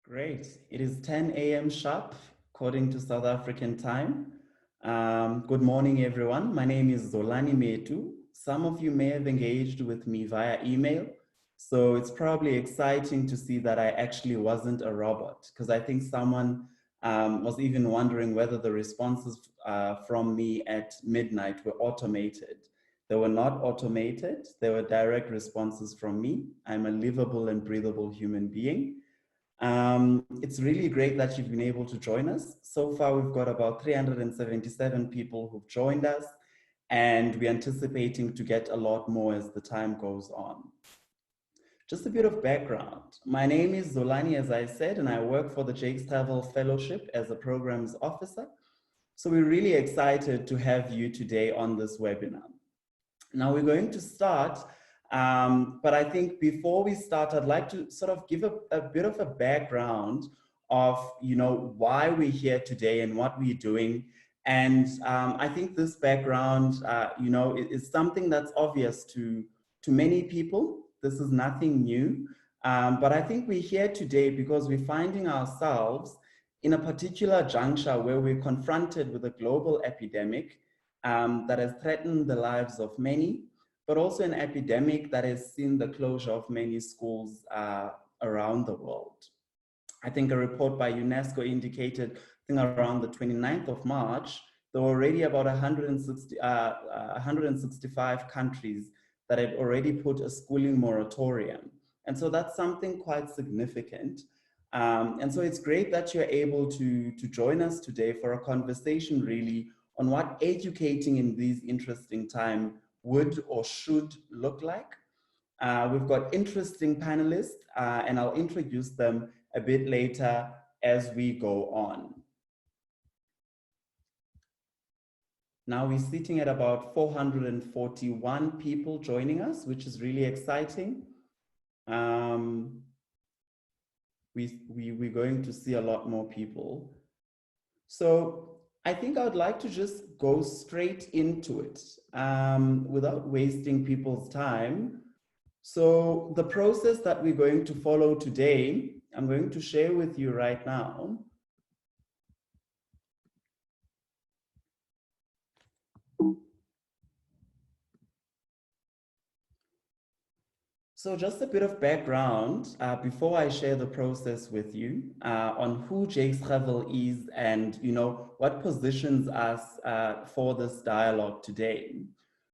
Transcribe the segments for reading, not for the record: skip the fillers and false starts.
Great. It is 10 a.m. sharp, according to South African time. Good morning, everyone. My name is Zolani Metu. Some of you may have engaged with me via email, so it's probably exciting to see that I actually wasn't a robot, because I think someone was even wondering whether the responses from me at midnight were automated. They were not automated. They were direct responses from me. I'm a livable and breathable human being. It's really great that you've been able to join us. So far, we've got about 377 people who've joined us, and we're anticipating to get a lot more as the time goes on. Just a bit of background. My name is Zolani, as I said, and I work for the Jakes Gerwel Fellowship as a programs officer. So we're really excited to have you today on this webinar. Now we're going to start, but I think before we start, I'd like to sort of give a bit of a background of, why we're here today and what we're doing. And I think this background, is something that's obvious to many people. This is nothing new, but I think we're here today because we're finding ourselves in a particular juncture where we're confronted with a global epidemic that has threatened the lives of many, but also an epidemic that has seen the closure of many schools around the world. I think a report by UNESCO indicated, I think around the 29th of March, there were already about 165 countries that had already put a schooling moratorium. And so that's something quite significant. And so it's great that you're able to join us today for a conversation really on what educating in these interesting times would or should look like. We've got interesting panelists, and I'll introduce them a bit later as we go on. Now we're sitting at about 441 people joining us, which is really exciting. We're going to see a lot more people. So I think I would like to just go straight into it without wasting people's time. So the process that we're going to follow today, I'm going to share with you right now. So just a bit of background before I share the process with you on who Jakes Gerwel is and what positions us for this dialogue today.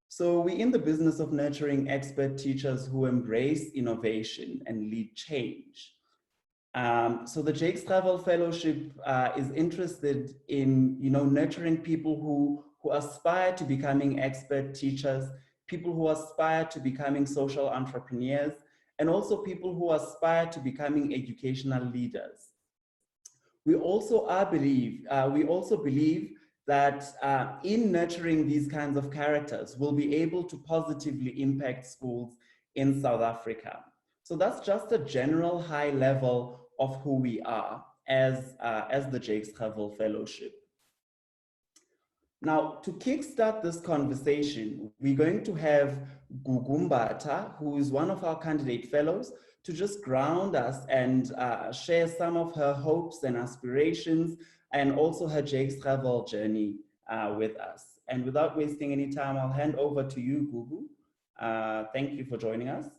So we're in the business of nurturing expert teachers who embrace innovation and lead change. So the Jakes Gerwel Fellowship is interested in nurturing people who aspire to becoming expert teachers, people who aspire to becoming social entrepreneurs, and also people who aspire to becoming educational leaders. We also believe that in nurturing these kinds of characters, we'll be able to positively impact schools in South Africa. So that's just a general high level of who we are as the Jakes Gerwel Fellowship. Now, to kickstart this conversation, we're going to have Gugumbata, who is one of our candidate fellows, to just ground us and share some of her hopes and aspirations and also her Jakes Gerwel journey with us. And without wasting any time, I'll hand over to you, Gugu. Thank you for joining us.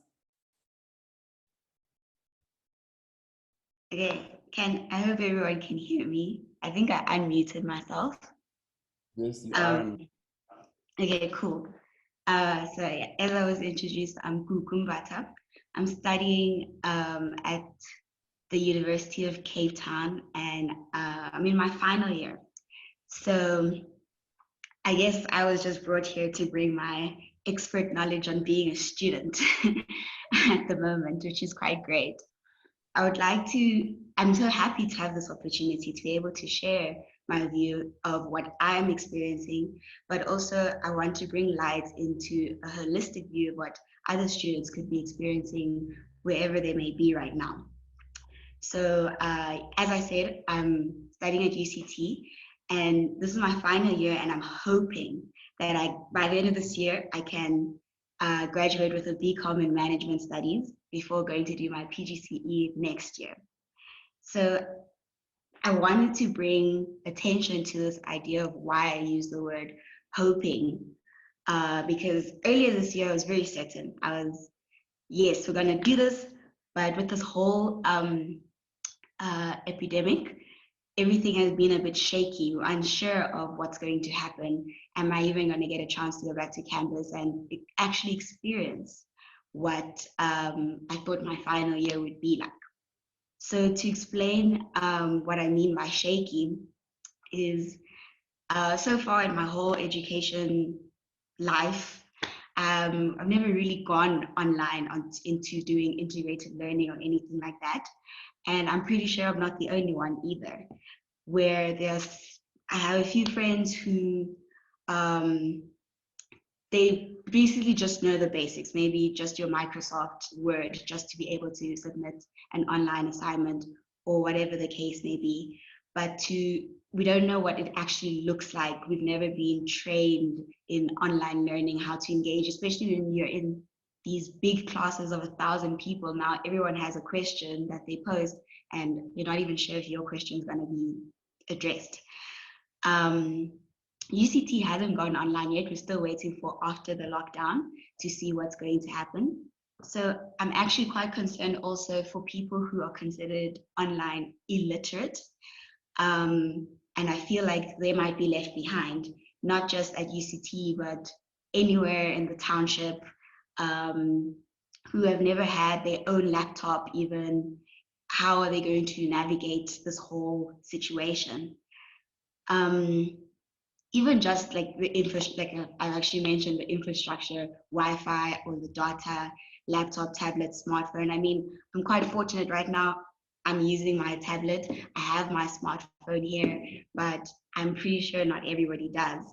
Okay, I hope everyone can hear me. I think I unmuted myself. Yes, you are. Okay, cool. So as I was introduced, I'm Gugumbata. I'm studying at the University of Cape Town, and I'm in my final year. So I guess I was just brought here to bring my expert knowledge on being a student at the moment, which is quite great. I'm so happy to have this opportunity to be able to share my view of what I'm experiencing, but also I want to bring light into a holistic view of what other students could be experiencing wherever they may be right now. So as I said, I'm studying at UCT, and this is my final year, and I'm hoping that by the end of this year, I can graduate with a BCom in Management Studies before going to do my PGCE next year. So I wanted to bring attention to this idea of why I use the word hoping, because earlier this year I was very certain. I was, yes, we're going to do this, but with this whole epidemic, everything has been a bit shaky. We're unsure of what's going to happen. Am I even going to get a chance to go back to campus and actually experience what I thought my final year would be like? So to explain what I mean by shaky is so far in my whole education life, I've never really gone online into doing integrated learning or anything like that. And I'm pretty sure I'm not the only one either, where I have a few friends who they basically just know the basics, maybe just your Microsoft Word, just to be able to submit an online assignment or whatever the case may be. But we don't know what it actually looks like. We've never been trained in online learning, how to engage, especially when you're in these big classes of 1,000 people. Now everyone has a question that they post, and you're not even sure if your question is going to be addressed. UCT hasn't gone online yet. We're still waiting for after the lockdown to see what's going to happen. So I'm actually quite concerned also for people who are considered online illiterate. And I feel like they might be left behind, not just at UCT, but anywhere in the township, who have never had their own laptop even. How are they going to navigate this whole situation? Even just like the infrastructure, like I actually mentioned the infrastructure, Wi-Fi or the data, laptop, tablet, smartphone. I mean, I'm quite fortunate right now. I'm using my tablet. I have my smartphone here, but I'm pretty sure not everybody does.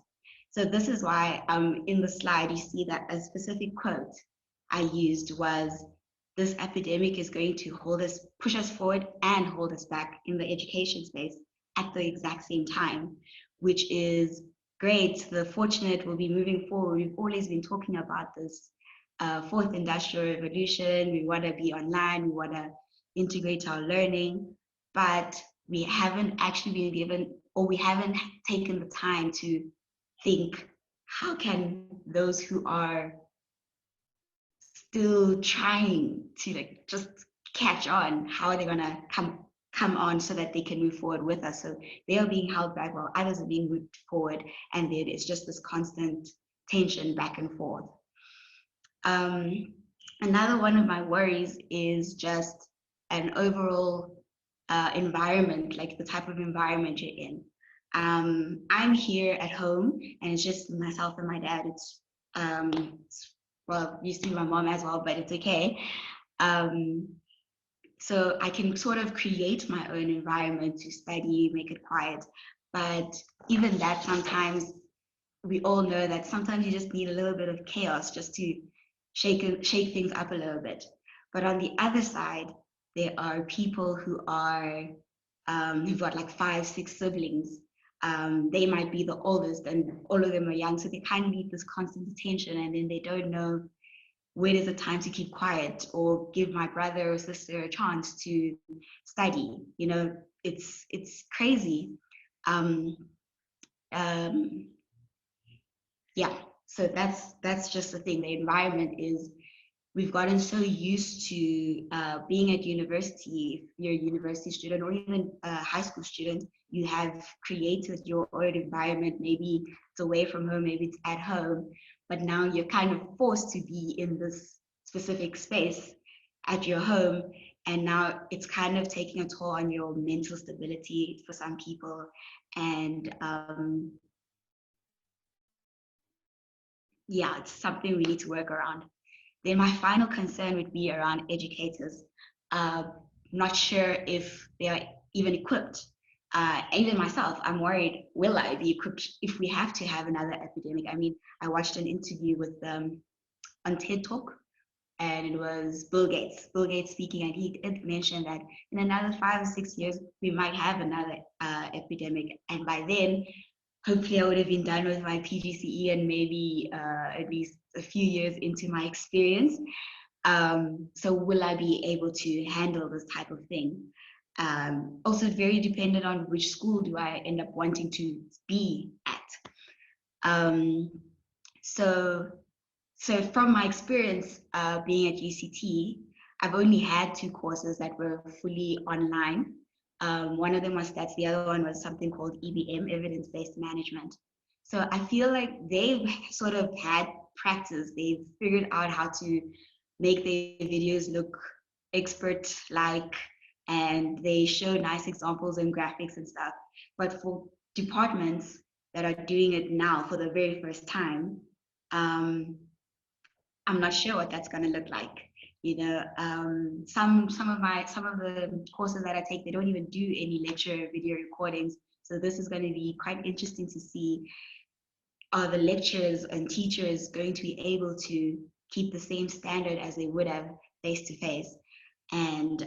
So this is why in the slide, you see that a specific quote I used was, this epidemic is going to push us forward and hold us back in the education space at the exact same time, which is great. The fortunate will be moving forward. We've always been talking about this fourth industrial revolution. We want to be online. We want to integrate our learning, but we haven't actually been given, or we haven't taken the time to think, how can those who are still trying to like just catch on, how are they going to come on so that they can move forward with us? So they are being held back while others are being moved forward, and then it's just this constant tension back and forth. Another one of my worries is just an overall environment, like the type of environment you're in. I'm here at home, and it's just myself and my dad. It's well, used to be my mom as well, but it's okay. So I can sort of create my own environment to study, make it quiet. But even that, sometimes we all know that sometimes you just need a little bit of chaos just to shake things up a little bit. But on the other side, there are people who are who've got like 5, 6 siblings. They might be the oldest, and all of them are young, so they kind of need this constant attention, and then they don't know when is the time to keep quiet or give my brother or sister a chance to study. You know, it's crazy. Yeah, so that's just the thing. The environment is, we've gotten so used to being at university. If you're a university student or even a high school student, you have created your own environment. Maybe it's away from home, maybe it's at home, but now you're kind of forced to be in this specific space at your home. And now it's kind of taking a toll on your mental stability for some people. And yeah, it's something we need to work around. Then my final concern would be around educators. Not sure if they are even equipped. Even myself, I'm worried, will I be equipped if we have to have another epidemic? I mean, I watched an interview with on TED Talk, and it was Bill Gates speaking, and he did mention that in another 5 or 6 years, we might have another epidemic. And by then, hopefully I would have been done with my PGCE and maybe at least a few years into my experience. So will I be able to handle this type of thing? Also very dependent on which school do I end up wanting to be at. So from my experience being at UCT, I've only had 2 courses that were fully online. One of them was stats, the other one was something called EBM, evidence-based management. So I feel like they've sort of had practice. They've figured out how to make their videos look expert-like, and they show nice examples and graphics and stuff. But for departments that are doing it now for the very first time, I'm not sure what that's going to look like. You know, some of the courses that I take, they don't even do any lecture video recordings. So this is going to be quite interesting to see, are the lecturers and teachers going to be able to keep the same standard as they would have face to face? And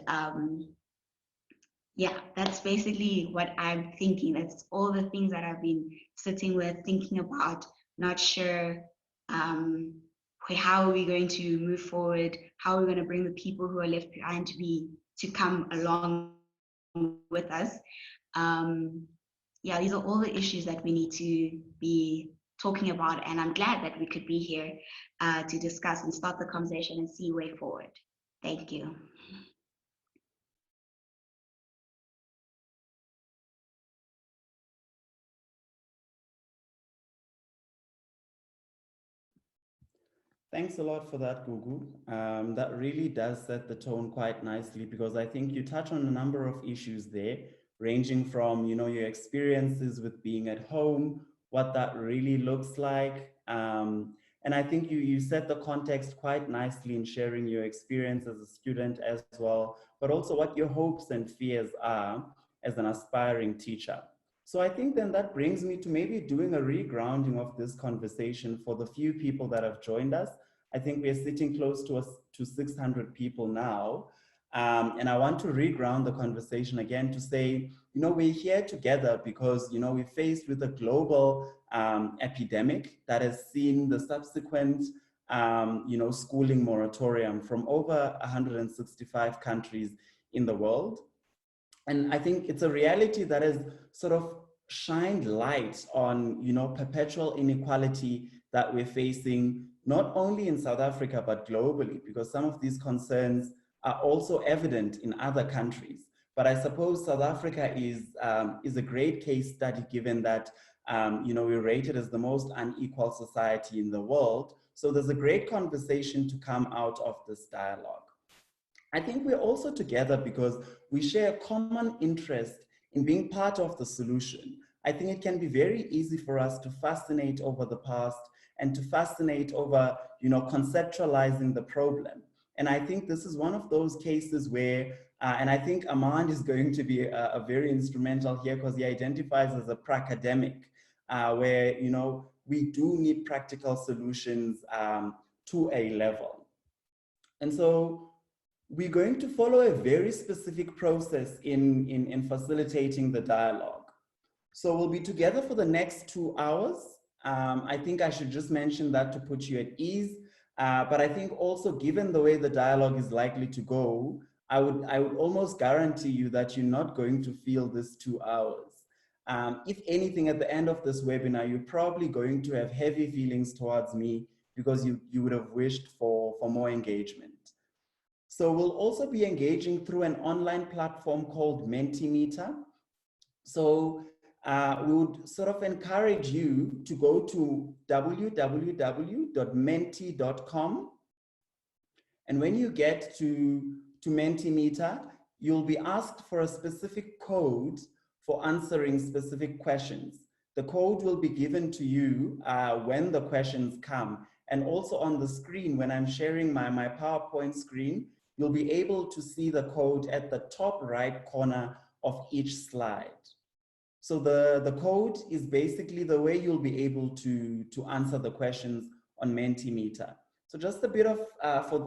yeah, that's basically what I'm thinking. That's all the things that I've been sitting with, thinking about, not sure how are we going to move forward, how are we going to bring the people who are left behind to come along with us. Yeah, these are all the issues that we need to be talking about, and I'm glad that we could be here to discuss and start the conversation and see way forward. Thank you. Thanks a lot for that, Gugu. That really does set the tone quite nicely, because I think you touch on a number of issues there, ranging from, you know, your experiences with being at home, what that really looks like. And I think you set the context quite nicely in sharing your experience as a student as well, but also what your hopes and fears are as an aspiring teacher. So I think then that brings me to maybe doing a regrounding of this conversation for the few people that have joined us. I think we're sitting close to 600 people now. And I want to reground the conversation again to say, you know, we're here together because, you know, we're faced with a global epidemic that has seen the subsequent, you know, schooling moratorium from over 165 countries in the world. And I think it's a reality that has sort of shined light on, you know, perpetual inequality that we're facing, not only in South Africa, but globally, because some of these concerns are also evident in other countries. But I suppose South Africa is a great case study, given that, you know, we're rated as the most unequal society in the world. So there's a great conversation to come out of this dialogue. I think we're also together because we share a common interest in being part of the solution. I think it can be very easy for us to fascinate over the past and to fascinate over, you know, conceptualizing the problem. And I think this is one of those cases where, and I think Amand is going to be a very instrumental here, because he identifies as a pracademic, where, you know, we do need practical solutions to a level. And so we're going to follow a very specific process in facilitating the dialogue. So we'll be together for the next 2 hours. I think I should just mention that to put you at ease. But I think also, given the way the dialogue is likely to go, I would almost guarantee you that you're not going to feel this 2 hours. If anything, at the end of this webinar, you're probably going to have heavy feelings towards me, because you would have wished for more engagement. So we'll also be engaging through an online platform called Mentimeter. So we would sort of encourage you to go to www.menti.com. And when you get to Mentimeter, you'll be asked for a specific code for answering specific questions. The code will be given to you when the questions come. And also on the screen, when I'm sharing my PowerPoint screen, you'll be able to see the code at the top right corner of each slide. So the code is basically the way you'll be able to answer the questions on Mentimeter. So just a bit of,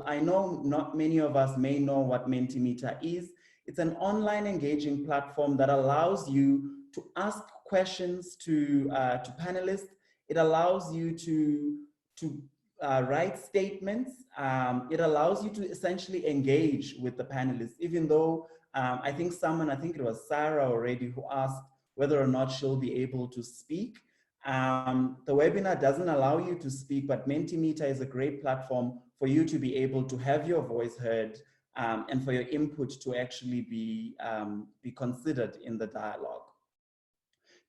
I know not many of us may know what Mentimeter is. It's an online engaging platform that allows you to ask questions to panelists. It allows you to write statements. It allows you to essentially engage with the panelists, even though I think it was Sarah already, who asked whether or not she'll be able to speak. The webinar doesn't allow you to speak, but Mentimeter is a great platform for you to be able to have your voice heard, and for your input to actually be considered in the dialogue.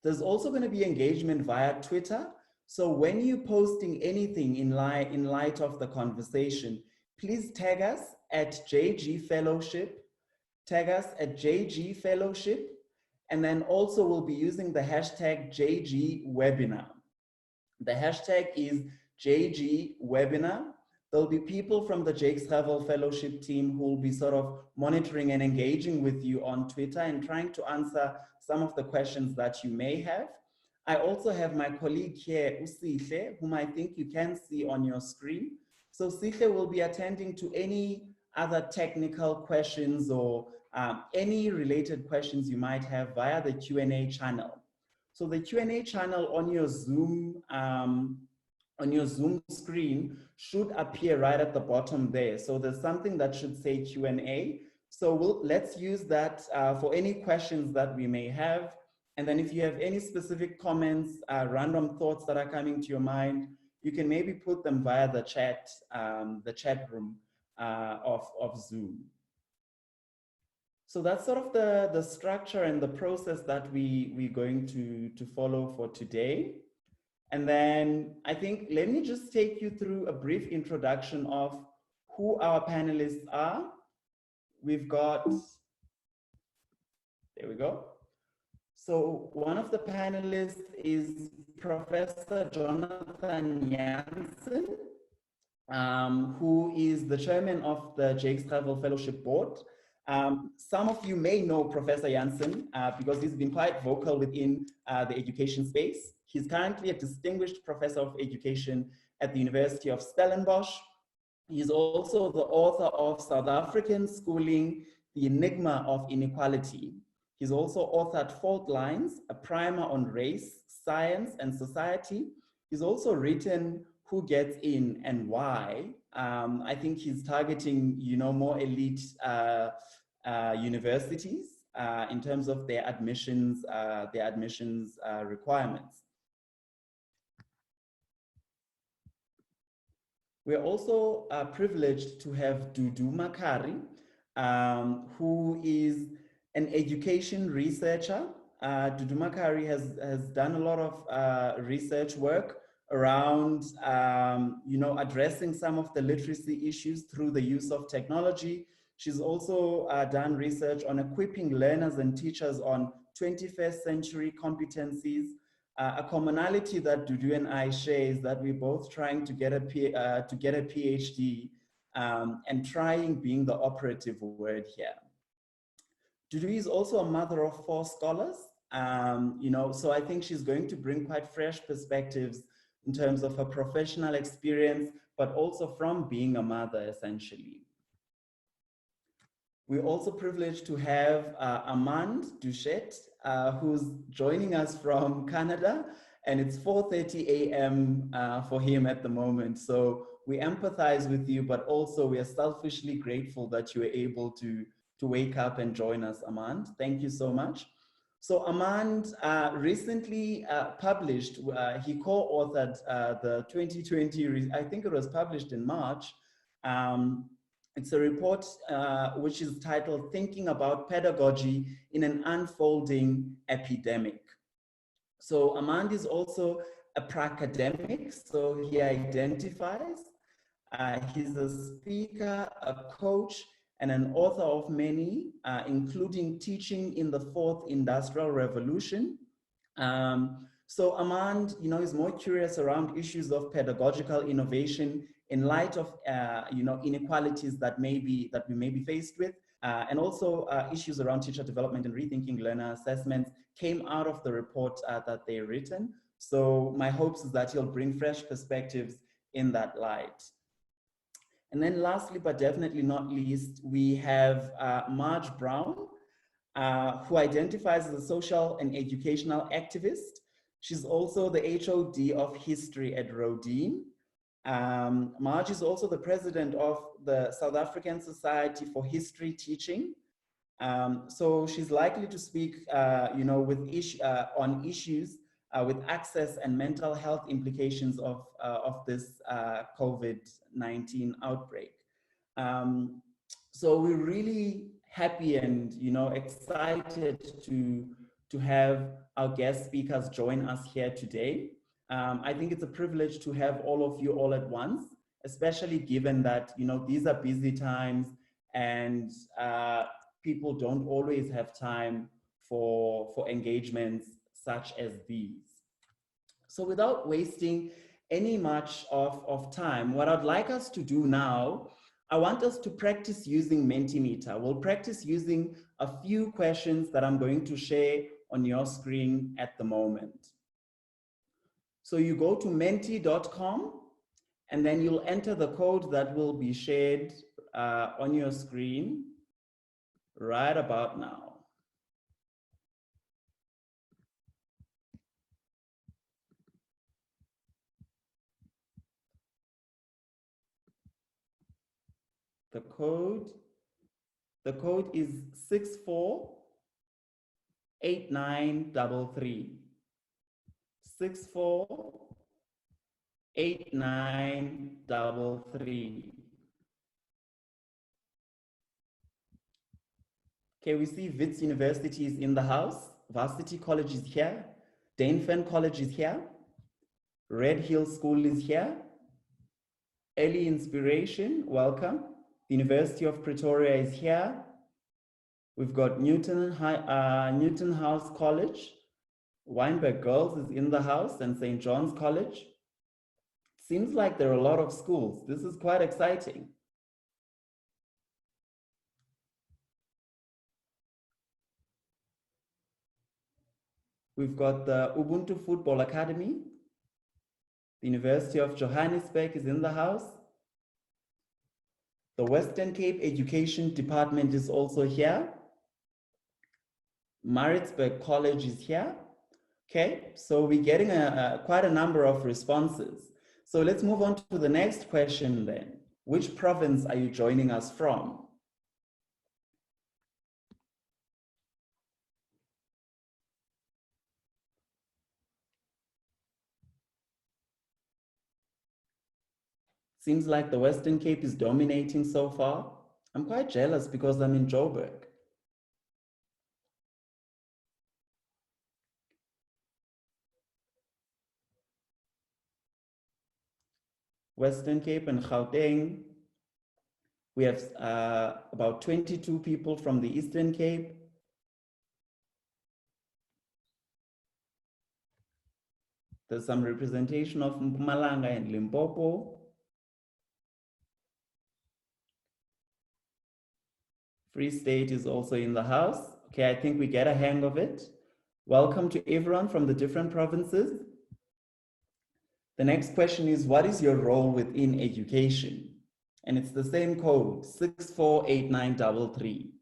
There's also going to be engagement via Twitter. So when you're posting anything in light of the conversation, please tag us at JG Fellowship, tag us at JG Fellowship, and then also we'll be using the hashtag JG Webinar. The hashtag is JG Webinar. There'll be people from the Jakes Gerwel Fellowship team who will be sort of monitoring and engaging with you on Twitter and trying to answer some of the questions that you may have. I also have my colleague here, Usihle, whom I think you can see on your screen. So Sihle will be attending to any other technical questions or any related questions you might have via the Q&A channel. So the Q&A channel on your Zoom screen should appear right at the bottom there. So there's something that should say Q&A. So let's use that for any questions that we may have. And then if you have any specific comments, random thoughts that are coming to your mind, you can maybe put them via the chat room of Zoom. So that's sort of the structure and the process that we're going to follow for today. And then I think, let me just take you through a brief introduction of who our panelists are. We've got, there we go. So one of the panelists is Professor Jonathan Jansen, who is the chairman of the Jakes Gerwel Fellowship Board. Some of you may know Professor Jansen because he's been quite vocal within the education space. He's currently a distinguished professor of education at the University of Stellenbosch. He's also the author of South African Schooling, The Enigma of Inequality. He's also authored Fault Lines, a primer on race, science, and society. He's also written Who Gets In and Why. I think he's targeting, more elite universities in terms of their admissions requirements. We're also privileged to have Dudu Makari, who is an education researcher. Dudu Makari has done a lot of research work around, addressing some of the literacy issues through the use of technology. She's also done research on equipping learners and teachers on 21st century competencies. A commonality that Dudu and I share is that we're both trying to get a PhD and trying being the operative word here. Dudu is also a mother of 4 scholars, so I think she's going to bring quite fresh perspectives in terms of her professional experience, but also from being a mother, essentially. We're also privileged to have Armand Duchette, who's joining us from Canada, and it's 4:30 a.m. For him at the moment. So we empathize with you, but also we are selfishly grateful that you were able to wake up and join us, Armand. Thank you so much. So Armand recently published, he co-authored the 2020, I think it was published in March. It's a report which is titled Thinking About Pedagogy in an Unfolding Epidemic. So Armand is also a pracademic, so he identifies. He's a speaker, a coach, and an author of many, including Teaching in the Fourth Industrial Revolution. So Armand, is more curious around issues of pedagogical innovation in light of, inequalities that we may be faced with, and also issues around teacher development and rethinking learner assessments came out of the report that they've written. So my hopes is that he'll bring fresh perspectives in that light. And then lastly, but definitely not least, we have Marge Brown, who identifies as a social and educational activist. She's also the HOD of History at Rodin. Marge is also the president of the South African Society for History Teaching. So she's likely to speak, with on issues with access and mental health implications of this COVID-19 outbreak. So we're really happy and excited to have our guest speakers join us here today. I think it's a privilege to have all of you all at once, especially given that these are busy times and people don't always have time for engagements such as these. So without wasting any much of time, what I'd like us to do now, I want us to practice using Mentimeter. We'll practice using a few questions that I'm going to share on your screen at the moment. So you go to menti.com and then you'll enter the code that will be shared on your screen right about now. The code is 648933. 648933. Okay, we see Wits University is in the house. Varsity College is here. Dainfen College is here. Red Hill School is here. Early Inspiration, welcome. The University of Pretoria is here. We've got Newton House College. Weinberg Girls is in the house, and St. John's College. Seems like there are a lot of schools. This is quite exciting. We've got the Ubuntu Football Academy. The University of Johannesburg is in the house. The Western Cape Education Department is also here. Maritzburg College is here. Okay, so we're getting quite a number of responses. So let's move on to the next question then. Which province are you joining us from? Seems like the Western Cape is dominating so far. I'm quite jealous because I'm in Joburg. Western Cape and Gauteng. We have about 22 people from the Eastern Cape. There's some representation of Mpumalanga and Limpopo. Free State is also in the house. Okay, I think we get a hang of it. Welcome to everyone from the different provinces. The next question is, what is your role within education? And it's the same code, 648933.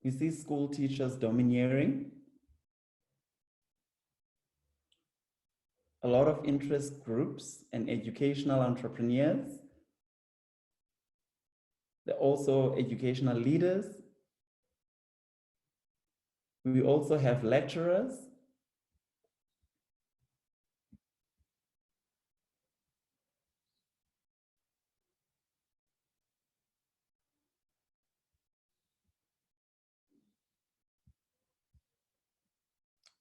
You see school teachers domineering. A lot of interest groups and educational entrepreneurs. They're also educational leaders. We also have lecturers.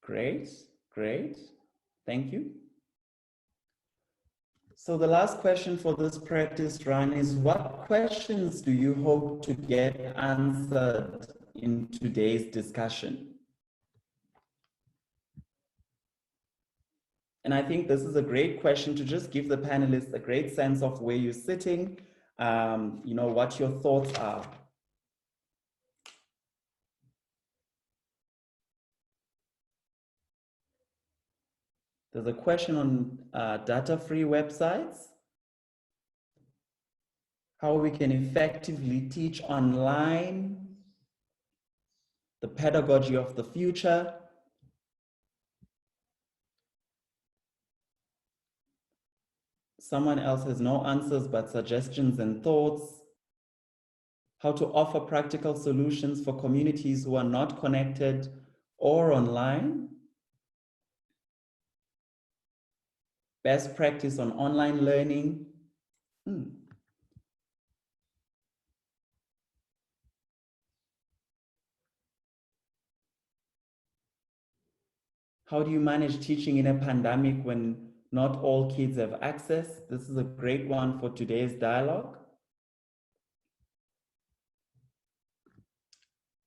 Great, great. Thank you. So the last question for this practice run is, what questions do you hope to get answered in today's discussion? And I think this is a great question to just give the panelists a great sense of where you're sitting, what your thoughts are. There's a question on data-free websites, how we can effectively teach online, the pedagogy of the future. someone else has no answers but suggestions and thoughts. How to offer practical solutions for communities who are not connected or online. Best practice on online learning. How do you manage teaching in a pandemic when not all kids have access? This is a great one for today's dialogue.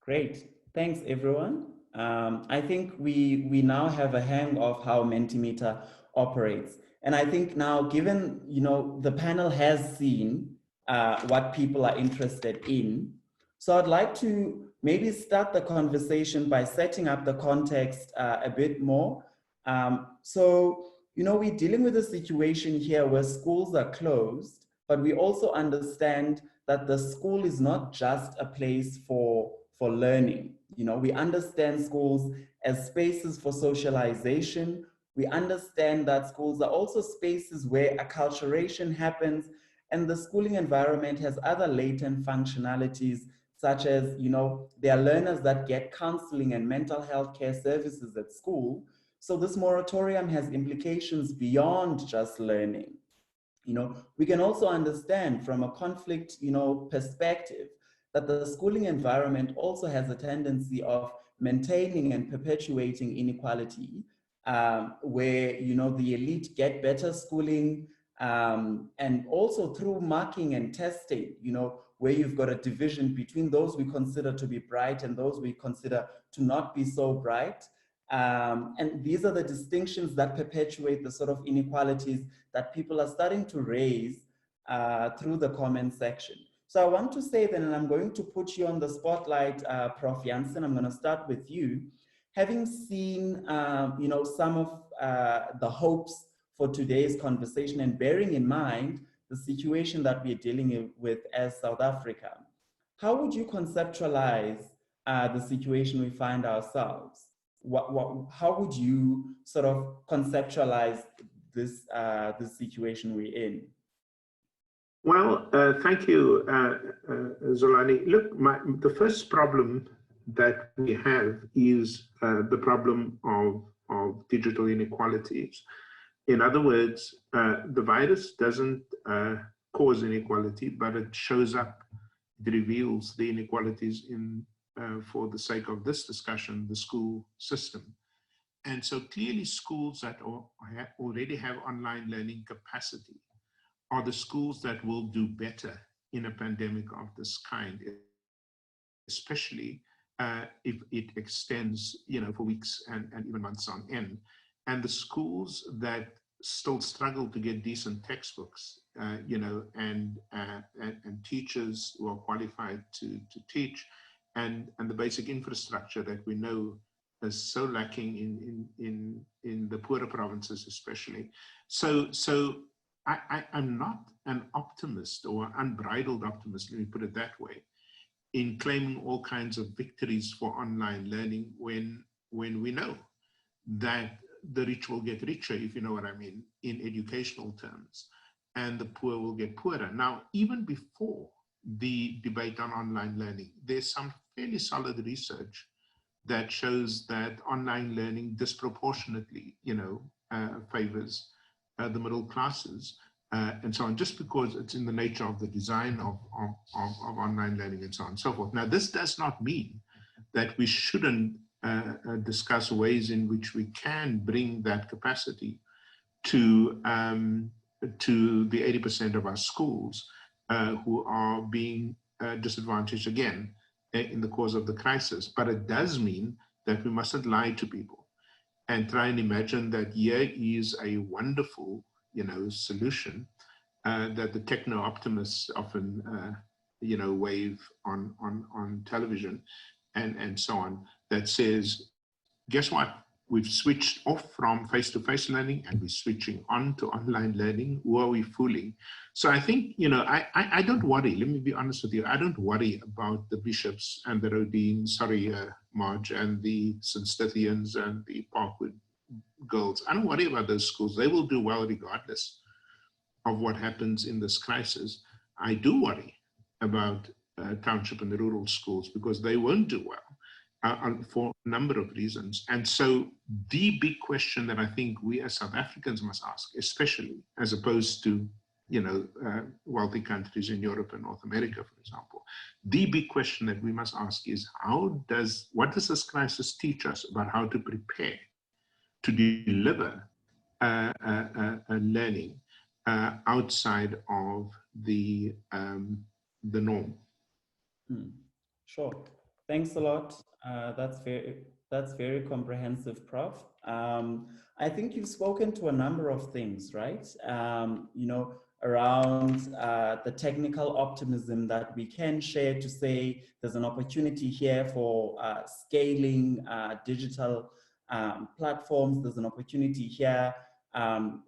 Great, thanks everyone. I think we now have a hang of how Mentimeter operates. And I think now, given the panel has seen what people are interested in, so I'd like to maybe start the conversation by setting up the context a bit more. So we're dealing with a situation here where schools are closed, but we also understand that the school is not just a place for learning. We understand schools as spaces for socialization. We understand that schools are also spaces where acculturation happens, and the schooling environment has other latent functionalities, such as, there are learners that get counseling and mental health care services at school. So this moratorium has implications beyond just learning. We can also understand from a conflict, perspective, that the schooling environment also has a tendency of maintaining and perpetuating inequality, where, the elite get better schooling, and also through marking and testing, where you've got a division between those we consider to be bright and those we consider to not be so bright. And these are the distinctions that perpetuate the sort of inequalities that people are starting to raise through the comment section. So I want to say then, and I'm going to put you on the spotlight, Prof. Janssen, I'm going to start with you. Having seen, some of the hopes for today's conversation, and bearing in mind the situation that we're dealing with as South Africa, how would you conceptualize the situation we find ourselves? How would you sort of conceptualize this situation we're in? Well, thank you, Zolani. Look, the first problem that we have is the problem of digital inequalities. In other words, the virus doesn't cause inequality, but it shows up, it reveals the inequalities in, for the sake of this discussion, the school system. And so clearly schools that already have online learning capacity are the schools that will do better in a pandemic of this kind, especially if it extends, for weeks and even months on end. And the schools that still struggle to get decent textbooks, and teachers who are qualified to teach, and the basic infrastructure that we know is so lacking in the poorer provinces, especially. So I'm not an optimist or unbridled optimist, let me put it that way, in claiming all kinds of victories for online learning when we know that the rich will get richer, if you know what I mean, in educational terms, and the poor will get poorer. Now, even before the debate on online learning, there's some fairly solid research that shows that online learning disproportionately, favors the middle classes, and so on, just because it's in the nature of the design of online learning and so on and so forth. Now, this does not mean that we shouldn't discuss ways in which we can bring that capacity to the 80% of our schools who are being disadvantaged again in the course of the crisis. But it does mean that we mustn't lie to people and try and imagine that here is a wonderful, solution that the techno-optimists often, wave on television and so on, that says, guess what? We've switched off from face-to-face learning and we're switching on to online learning. Who are we fooling? So I think, I don't worry, let me be honest with you, I don't worry about the bishops and the Rodines, Marge, and the St. Stithians and the Parkwood girls. I don't worry about those schools. They will do well regardless of what happens in this crisis, I do worry about township and the rural schools, because they won't do well for a number of reasons. And so the big question that I think we as South Africans must ask, especially as opposed to wealthy countries in Europe and North America, for example, the big question that we must ask is what does this crisis teach us about how to prepare to deliver learning outside of the norm? Sure. Thanks a lot. That's very comprehensive, Prof. I think you've spoken to a number of things, right? Around the technical optimism that we can share to say there's an opportunity here for scaling digital platforms. There's an opportunity here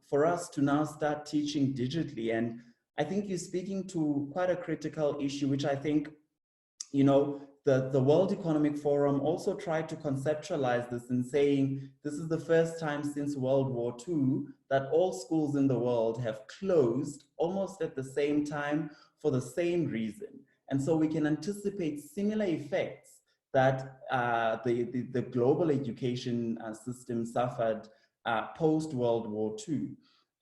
for us to now start teaching digitally. And I think you're speaking to quite a critical issue, which I think the World Economic Forum also tried to conceptualize this in saying this is the first time since World War II that all schools in the world have closed almost at the same time for the same reason. And so we can anticipate similar effects that the global education system suffered post-World War II.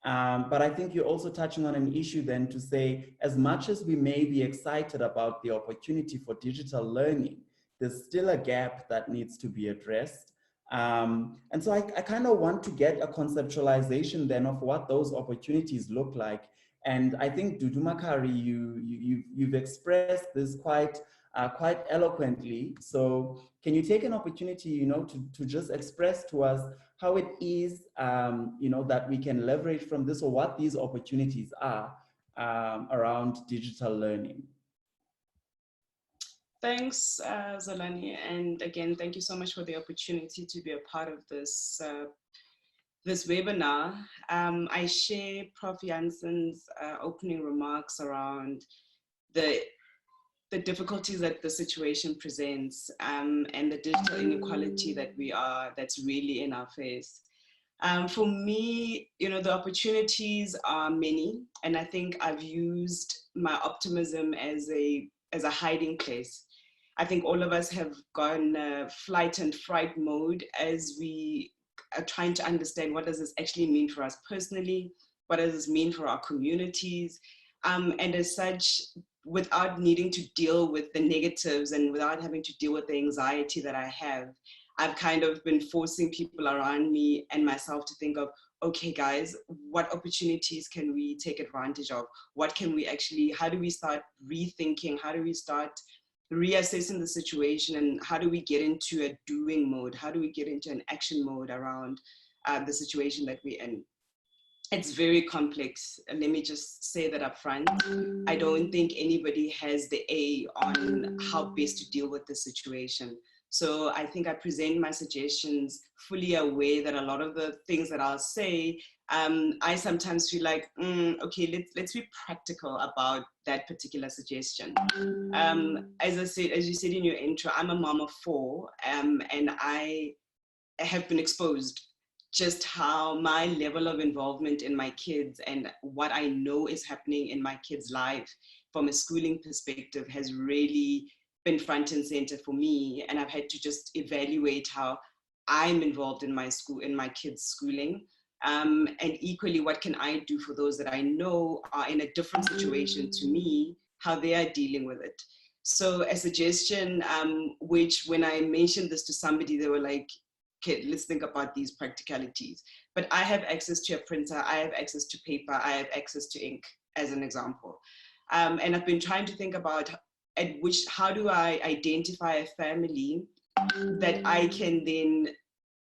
But I think you're also touching on an issue then to say, as much as we may be excited about the opportunity for digital learning, there's still a gap that needs to be addressed. And so I kind of want to get a conceptualization then of what those opportunities look like. And I think Dudu Makari, you've expressed this quite eloquently. So can you take an opportunity, to just express to us how it is, that we can leverage from this, or what these opportunities are around digital learning? Thanks, Zolani. And again, thank you so much for the opportunity to be a part of this this webinar. I share Prof. Janssen's opening remarks around the difficulties that the situation presents and the digital inequality that's really in our face. For me, the opportunities are many, and I think I've used my optimism as a hiding place. I think all of us have gone flight and fright mode as we are trying to understand what does this actually mean for us personally, what does this mean for our communities, and as such, without needing to deal with the negatives and without having to deal with the anxiety that I have, I've kind of been forcing people around me and myself to think of, okay, guys, what opportunities can we take advantage of? How do we start rethinking? How do we start reassessing the situation? And how do we get into a doing mode? How do we get into an action mode around the situation that we're in? It's very complex. And let me just say that up front. I don't think anybody has the A on how best to deal with the situation. So I think I present my suggestions fully aware that a lot of the things that I'll say, I sometimes feel like, okay, let's be practical about that particular suggestion. As you said in your intro, I'm a mom of 4, and I have been exposed just how my level of involvement in my kids and what I know is happening in my kids' life from a schooling perspective has really been front and center for me. And I've had to just evaluate how I'm involved in my kids' schooling. And equally, what can I do for those that I know are in a different situation to me, how they are dealing with it. So a suggestion, which when I mentioned this to somebody, they were like, okay, let's think about these practicalities. But I have access to a printer, I have access to paper, I have access to ink, as an example. And I've been trying to think about how do I identify a family that I can then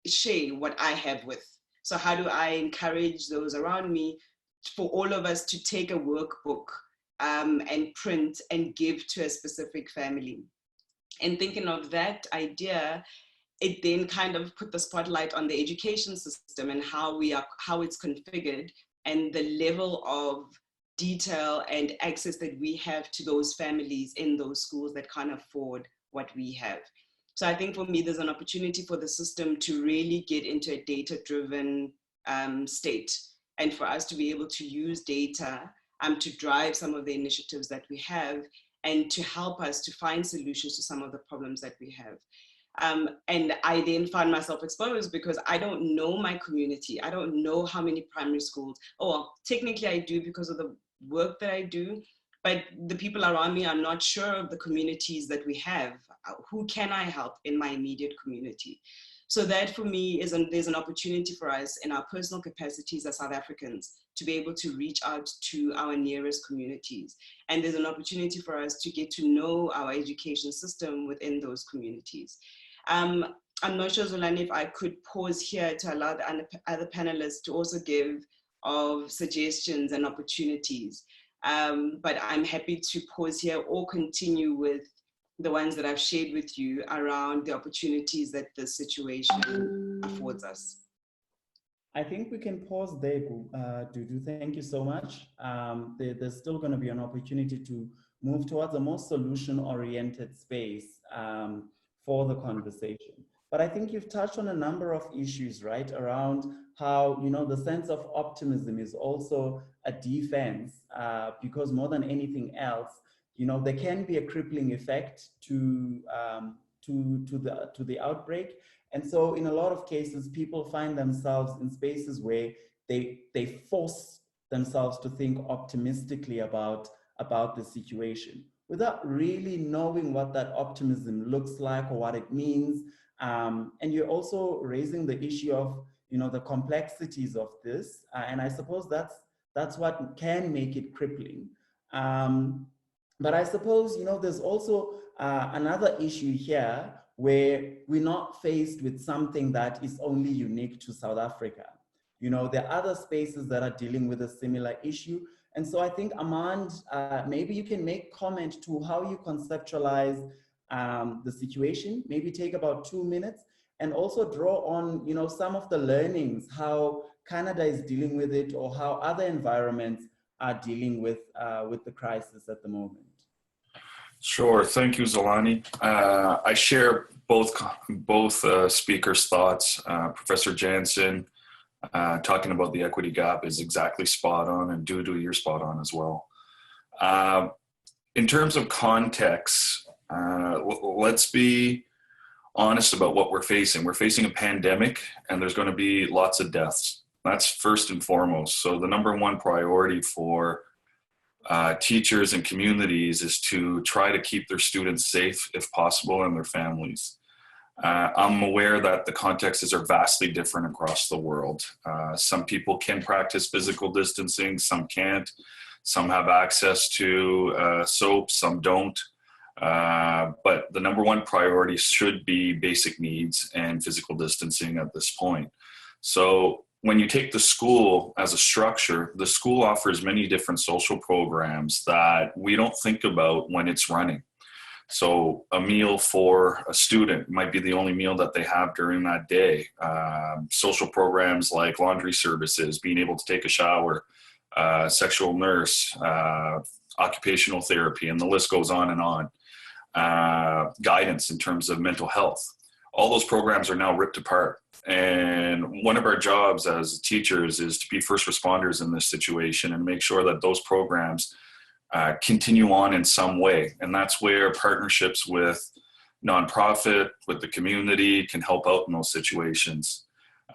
share what I have with. So how do I encourage those around me for all of us to take a workbook and print and give to a specific family? And thinking of that idea, it then kind of put the spotlight on the education system and how it's configured and the level of detail and access that we have to those families in those schools that can't afford what we have. So I think for me, there's an opportunity for the system to really get into a data-driven state and for us to be able to use data to drive some of the initiatives that we have and to help us to find solutions to some of the problems that we have. And I then found myself exposed because I don't know my community. I don't know how many primary schools, well, technically I do because of the work that I do, but the people around me are not sure of the communities that we have. Who can I help in my immediate community? So that for me there's an opportunity for us in our personal capacities as South Africans to be able to reach out to our nearest communities. And there's an opportunity for us to get to know our education system within those communities. I'm not sure, Zolani, if I could pause here to allow the other panelists to also give of suggestions and opportunities. But I'm happy to pause here or continue with the ones that I've shared with you around the opportunities that this situation affords us. I think we can pause there, Dudu. Thank you so much. There's still going to be an opportunity to move towards a more solution-oriented space for the conversation. But I think you've touched on a number of issues, right, around how, you know, the sense of optimism is also a defense because more than anything else, you know, there can be a crippling effect to the outbreak. And so in a lot of cases, people find themselves in spaces where they force themselves to think optimistically about the situation without really knowing what that optimism looks like or what it means. And you're also raising the issue of, you know, the complexities of this. And I suppose that's what can make it crippling. But I suppose, you know, there's also another issue here where we're not faced with something that is only unique to South Africa. You know, there are other spaces that are dealing with a similar issue. And so I think, Amand, maybe you can make comment to how you conceptualize the situation, maybe take about 2 minutes, and also draw on, you know, some of the learnings, how Canada is dealing with it or how other environments are dealing with the crisis at the moment. Sure, thank you, Zolani. I share both speakers' thoughts. Professor Jansen talking about the equity gap is exactly spot on, and Dudu, you're spot on as well. In terms of context, let's be honest about what we're facing. We're facing a pandemic, and there's going to be lots of deaths. That's first and foremost. So the number one priority for teachers and communities is to try to keep their students safe if possible and their families. I'm aware that the contexts are vastly different across the world. Some people can practice physical distancing, some can't. Some have access to soap, some don't. But the number one priority should be basic needs and physical distancing at this point. So when you take the school as a structure, the school offers many different social programs that we don't think about when it's running. So a meal for a student might be the only meal that they have during that day. Social programs like laundry services, being able to take a shower, sexual nurse, occupational therapy, and the list goes on and on. Guidance in terms of mental health. All those programs are now ripped apart. And one of our jobs as teachers is to be first responders in this situation and make sure that those programs continue on in some way. And that's where partnerships with nonprofit, with the community can help out in those situations.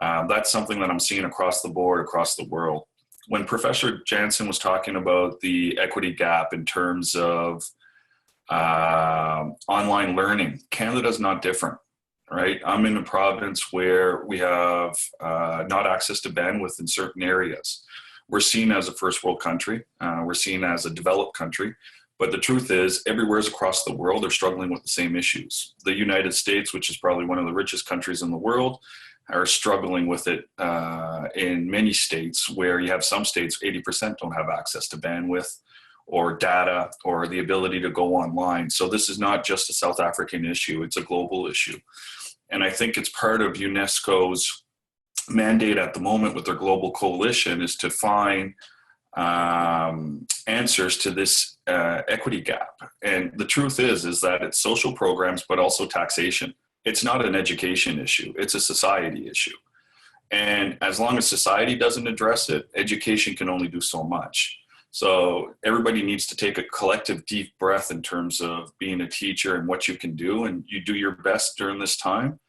That's something that I'm seeing across the board, across the world. When Professor Jansen was talking about the equity gap in terms of online learning, Canada's not different. Right, I'm in a province where we have not access to bandwidth in certain areas. We're seen as a first world country. We're seen as a developed country. But the truth is, everywhere across the world are struggling with the same issues. The United States, which is probably one of the richest countries in the world, are struggling with it in many states where you have some states, 80% don't have access to bandwidth or data or the ability to go online. So this is not just a South African issue, it's a global issue. And I think it's part of UNESCO's mandate at the moment with their global coalition is to find answers to this equity gap. And the truth is that it's social programs, but also taxation. It's not an education issue, it's a society issue. And as long as society doesn't address it, education can only do so much. So everybody needs to take a collective deep breath in terms of being a teacher and what you can do, and you do your best during this time,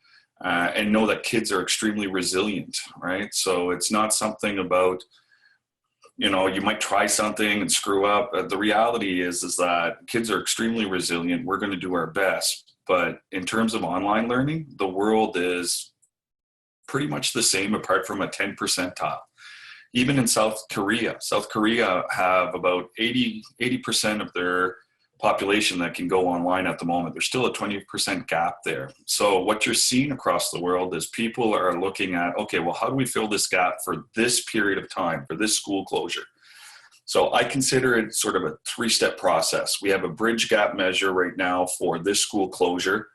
and know that kids are extremely resilient, right? So it's not something about, you know, you might try something and screw up. The reality is that kids are extremely resilient. We're going to do our best. But in terms of online learning, the world is pretty much the same apart from a 10 percentile. Even in South Korea have about 80% of their population that can go online at the moment. There's still a 20% gap there. So what you're seeing across the world is people are looking at, okay, well, how do we fill this gap for this period of time, for this school closure? So I consider it sort of a three-step process. We have a bridge gap measure right now for this school closure.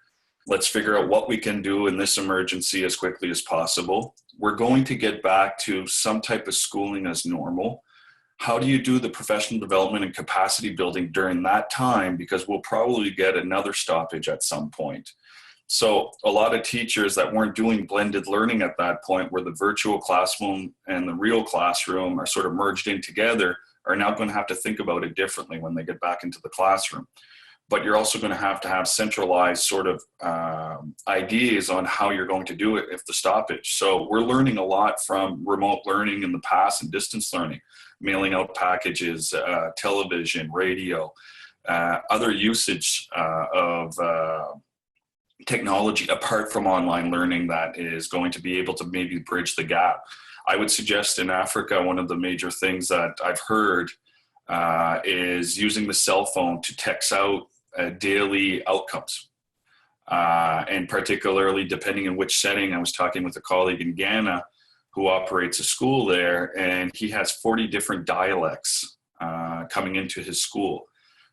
Let's figure out what we can do in this emergency as quickly as possible. We're going to get back to some type of schooling as normal. How do you do the professional development and capacity building during that time? Because we'll probably get another stoppage at some point. So a lot of teachers that weren't doing blended learning at that point, where the virtual classroom and the real classroom are sort of merged in together, are now going to have to think about it differently when they get back into the classroom. But you're also going to have centralized sort of ideas on how you're going to do it if the stoppage. So we're learning a lot from remote learning in the past and distance learning, mailing out packages, television, radio, other usage of technology apart from online learning that is going to be able to maybe bridge the gap. I would suggest in Africa, one of the major things that I've heard is using the cell phone to text out daily outcomes. And particularly depending on which setting, I was talking with a colleague in Ghana who operates a school there, and he has 40 different dialects coming into his school.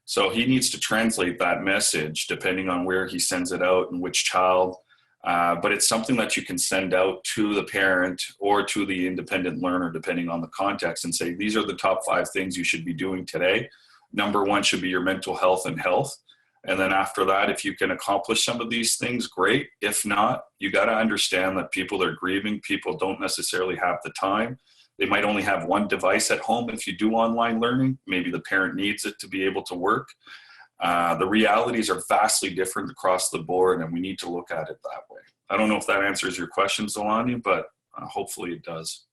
So he needs to translate that message depending on where he sends it out and which child. But it's something that you can send out to the parent or to the independent learner, depending on the context, and say, these are the top 5 things you should be doing today. Number 1 should be your mental health and health. And then after that, if you can accomplish some of these things, great. If not, you got to understand that people are grieving. People don't necessarily have the time. They might only have one device at home. If you do online learning, maybe the parent needs it to be able to work. The realities are vastly different across the board, and we need to look at it that way. I don't know if that answers your question, Zolani, but hopefully it does.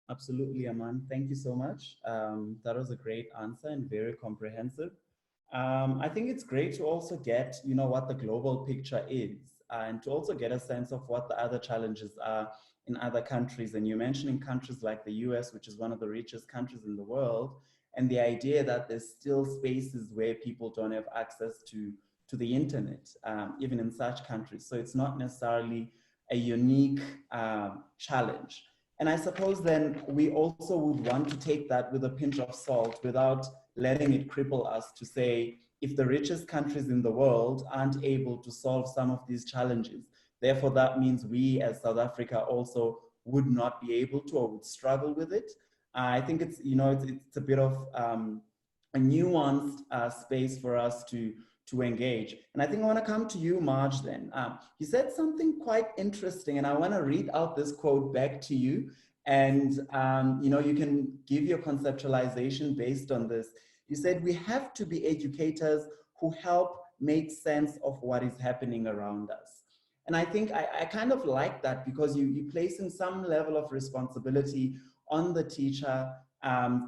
Absolutely, Aman. Thank you so much. That was a great answer and very comprehensive. I think it's great to also get, you know, what the global picture is, and to also get a sense of what the other challenges are in other countries. And you're mentioning countries like the US, which is one of the richest countries in the world, and the idea that there's still spaces where people don't have access to the internet, even in such countries. So it's not necessarily a unique challenge. And I suppose then we also would want to take that with a pinch of salt without letting it cripple us to say, if the richest countries in the world aren't able to solve some of these challenges, therefore that means we as South Africa also would not be able to or would struggle with it. I think it's, you know, it's a bit of a nuanced space for us to engage. And I think I want to come to you, Marge, then. You said something quite interesting, and I want to read out this quote back to you. And, you know, you can give your conceptualization based on this. You said, we have to be educators who help make sense of what is happening around us. And I think I kind of like that, because you place in some level of responsibility on the teacher,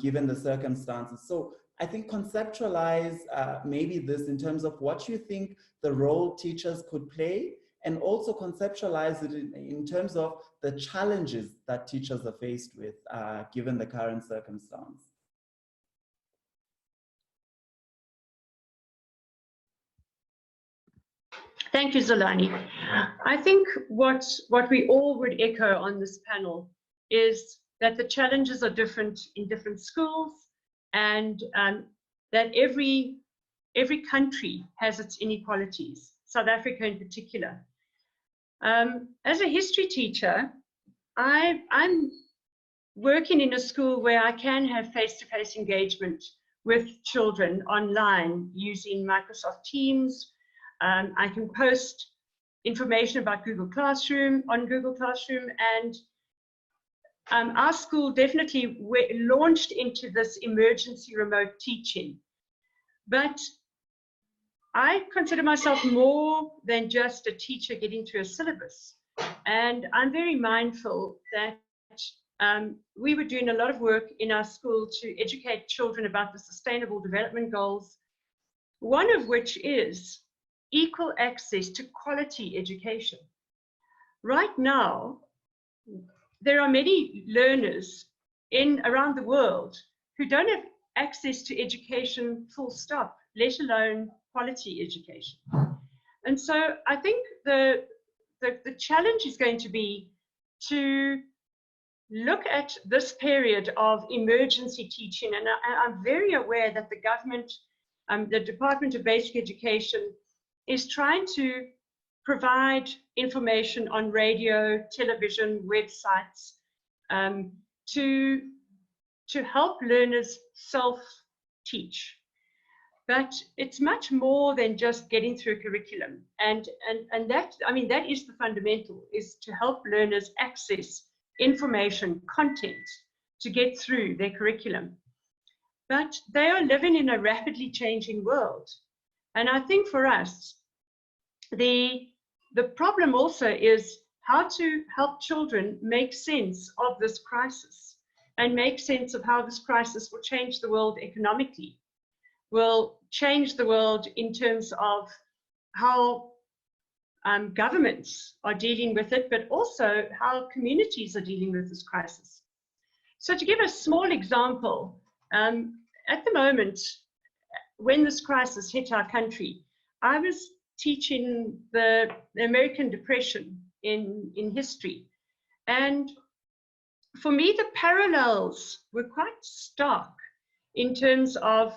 given the circumstances. So I think conceptualize maybe this in terms of what you think the role teachers could play, and also conceptualize it in terms of the challenges that teachers are faced with given the current circumstance. Thank you, Zolani. I think what we all would echo on this panel is that the challenges are different in different schools, and that every country has its inequalities, South Africa in particular. As a history teacher, I'm working in a school where I can have face-to-face engagement with children online using Microsoft Teams, I can post information about Google Classroom on Google Classroom, and our school definitely launched into this emergency remote teaching. But I consider myself more than just a teacher getting through a syllabus. And I'm very mindful that we were doing a lot of work in our school to educate children about the Sustainable Development Goals, one of which is equal access to quality education. Right now, there are many learners around the world who don't have access to education full stop, let alone quality education. And so I think the challenge is going to be to look at this period of emergency teaching, and I'm very aware that the government, the Department of Basic Education, is trying to provide information on radio, television, websites to help learners self-teach. But it's much more than just getting through a curriculum. And that, I mean, that is the fundamental, is to help learners access information, content, to get through their curriculum. But they are living in a rapidly changing world. And I think for us, the problem also is how to help children make sense of this crisis and make sense of how this crisis will change the world economically, will change the world in terms of how governments are dealing with it, but also how communities are dealing with this crisis. So to give a small example, at the moment, when this crisis hit our country, I was teaching the American Depression in history. And for me, the parallels were quite stark in terms of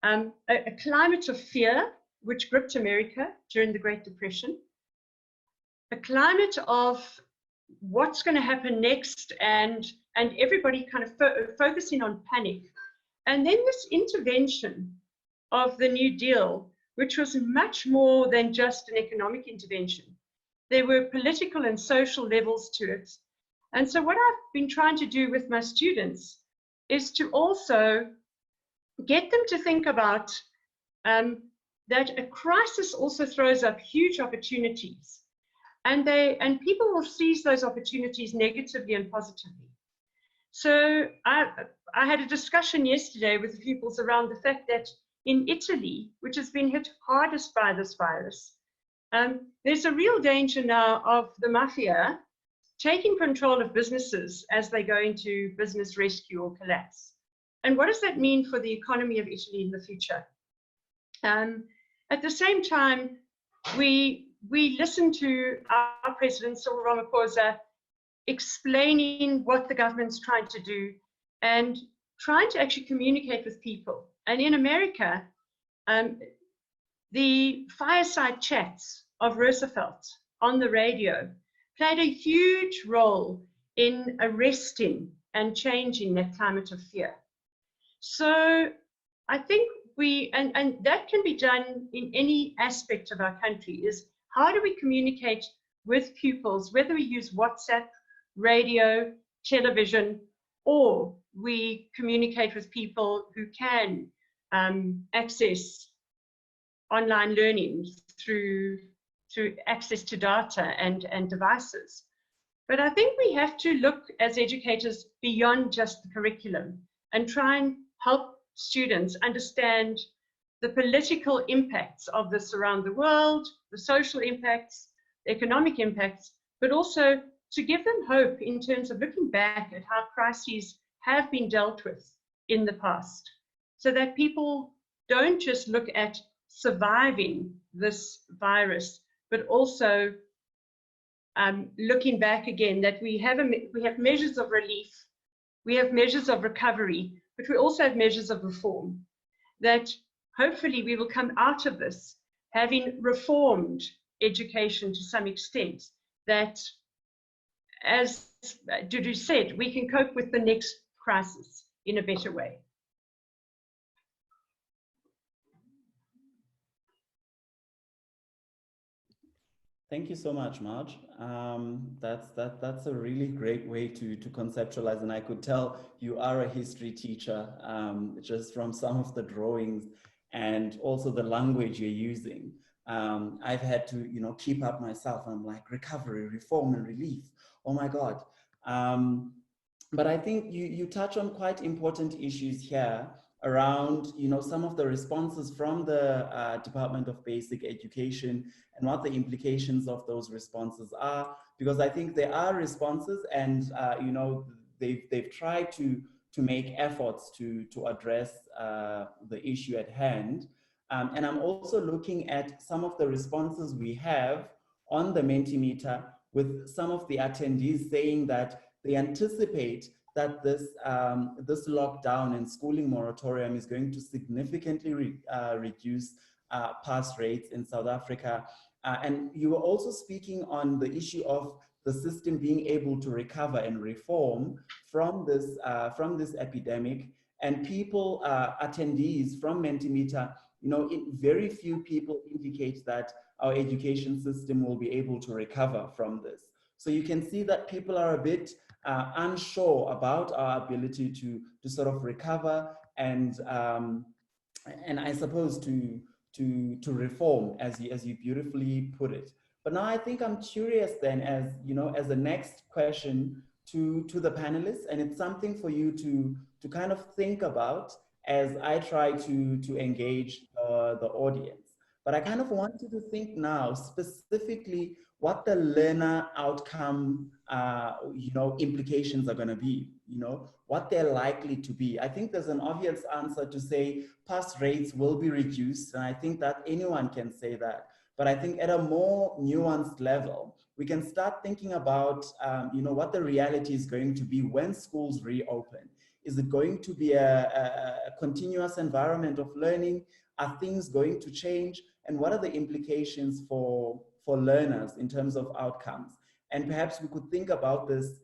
a climate of fear, which gripped America during the Great Depression, a climate of what's going to happen next, and everybody kind of focusing on panic. And then this intervention of the New Deal, which was much more than just an economic intervention. There were political and social levels to it. And so what I've been trying to do with my students is to also get them to think about that a crisis also throws up huge opportunities. And people will seize those opportunities negatively and positively. So I had a discussion yesterday with the pupils around the fact that in Italy, which has been hit hardest by this virus, there's a real danger now of the mafia taking control of businesses as they go into business rescue or collapse. And what does that mean for the economy of Italy in the future? At the same time, we listened to our President, Cyril Ramaphosa, explaining what the government's trying to do and trying to actually communicate with people. And in America, the fireside chats of Roosevelt on the radio played a huge role in arresting and changing that climate of fear. So I think and that can be done in any aspect of our country, is how do we communicate with pupils, whether we use WhatsApp, radio, television, or we communicate with people who can access online learning through access to data and devices. But I think we have to look as educators beyond just the curriculum and try and help students understand the political impacts of this around the world, the social impacts, the economic impacts, but also to give them hope in terms of looking back at how crises have been dealt with in the past, so that people don't just look at surviving this virus, but also looking back again, that we have measures of relief, we have measures of recovery, but we also have measures of reform, that hopefully we will come out of this having reformed education to some extent, that, as Dudu said, we can cope with the next crisis in a better way. Thank you so much, Marge. That's a really great way to conceptualize, and I could tell you are a history teacher just from some of the drawings and also the language you're using. I've had to, keep up myself. I'm like recovery, reform, and relief. Oh my God. But I think you touch on quite important issues here around, some of the responses from the Department of Basic Education and what the implications of those responses are, because I think there are responses, and they've tried to make efforts to address the issue at hand. And I'm also looking at some of the responses we have on the Mentimeter, with some of the attendees saying that they anticipate that this lockdown and schooling moratorium is going to significantly reduce pass rates in South Africa. And you were also speaking on the issue of the system being able to recover and reform from this epidemic. And people, attendees from Mentimeter, very few people indicate that our education system will be able to recover from this. So you can see that people are a bit unsure about our ability to sort of recover and I suppose to reform, as you beautifully put it. But now I think I'm curious then, as as the next question to the panelists, and it's something for you to kind of think about as I try to engage the audience. But I kind of want you to think now specifically what the learner outcome implications are going to be, what they're likely to be. I think there's an obvious answer to say pass rates will be reduced, and I think that anyone can say that. But I think at a more nuanced level, we can start thinking about what the reality is going to be when schools reopen. Is it going to be a continuous environment of learning? Are things going to change? And what are the implications for learners in terms of outcomes? And perhaps we could think about this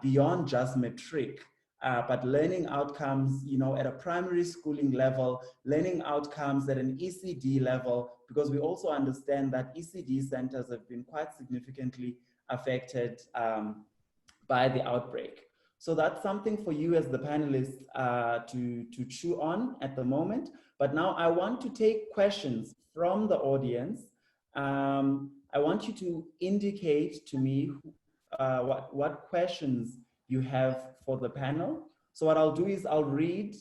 beyond just metric, but learning outcomes, at a primary schooling level, learning outcomes at an ECD level, because we also understand that ECD centers have been quite significantly affected by the outbreak. So that's something for you as the panelists to chew on at the moment. But now I want to take questions from the audience. I want you to indicate to me what questions you have for the panel. So what I'll do is I'll read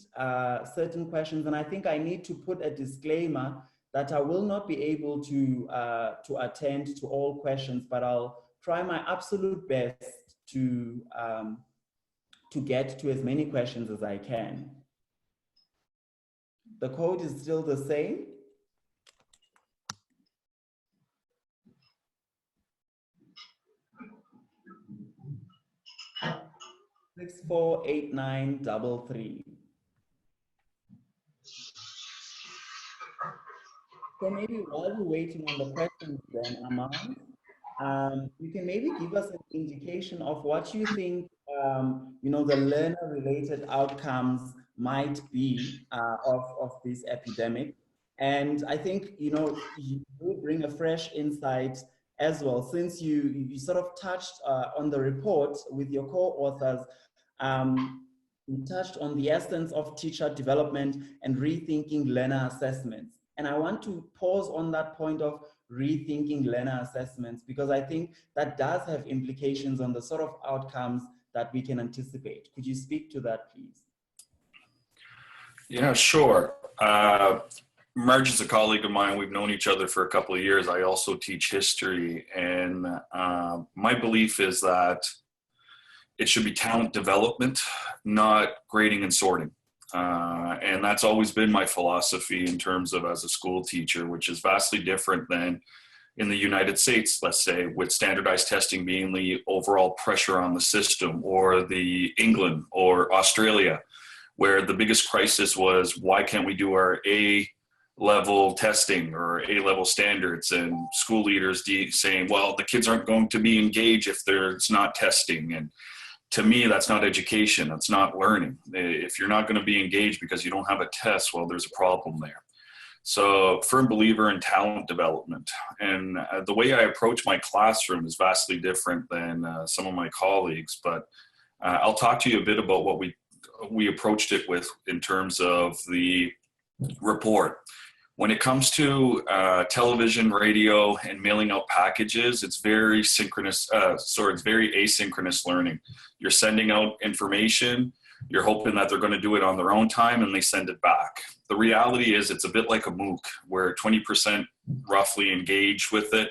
certain questions, and I think I need to put a disclaimer that I will not be able to attend to all questions, but I'll try my absolute best to get to as many questions as I can. The code is still the same. 648933. So maybe while we're waiting on the questions then, Aman, you can maybe give us an indication of what you think, the learner-related outcomes might be of this epidemic. And I think, you will bring a fresh insight as well, since you sort of touched on the report with your co-authors. You touched on the essence of teacher development and rethinking learner assessments. And I want to pause on that point of rethinking learner assessments, because I think that does have implications on the sort of outcomes that we can anticipate. Could you speak to that, please? Yeah, sure. Marge is a colleague of mine. We've known each other for a couple of years. I also teach history, and my belief is that it should be talent development, not grading and sorting. And that's always been my philosophy in terms of as a school teacher, which is vastly different than in the United States, let's say, with standardized testing being the overall pressure on the system, or the England or Australia, where the biggest crisis was, why can't we do our A-level testing or A-level standards, and school leaders saying, well, the kids aren't going to be engaged if there's not testing. And to me, that's not education, that's not learning. If you're not going to be engaged because you don't have a test, well, there's a problem there. So firm believer in talent development. And the way I approach my classroom is vastly different than some of my colleagues, but I'll talk to you a bit about what we approached it with in terms of the report. When it comes to television, radio, and mailing out packages, it's very synchronous, it's very asynchronous learning. You're sending out information, you're hoping that they're going to do it on their own time, and they send it back. The reality is it's a bit like a MOOC, where 20% roughly engage with it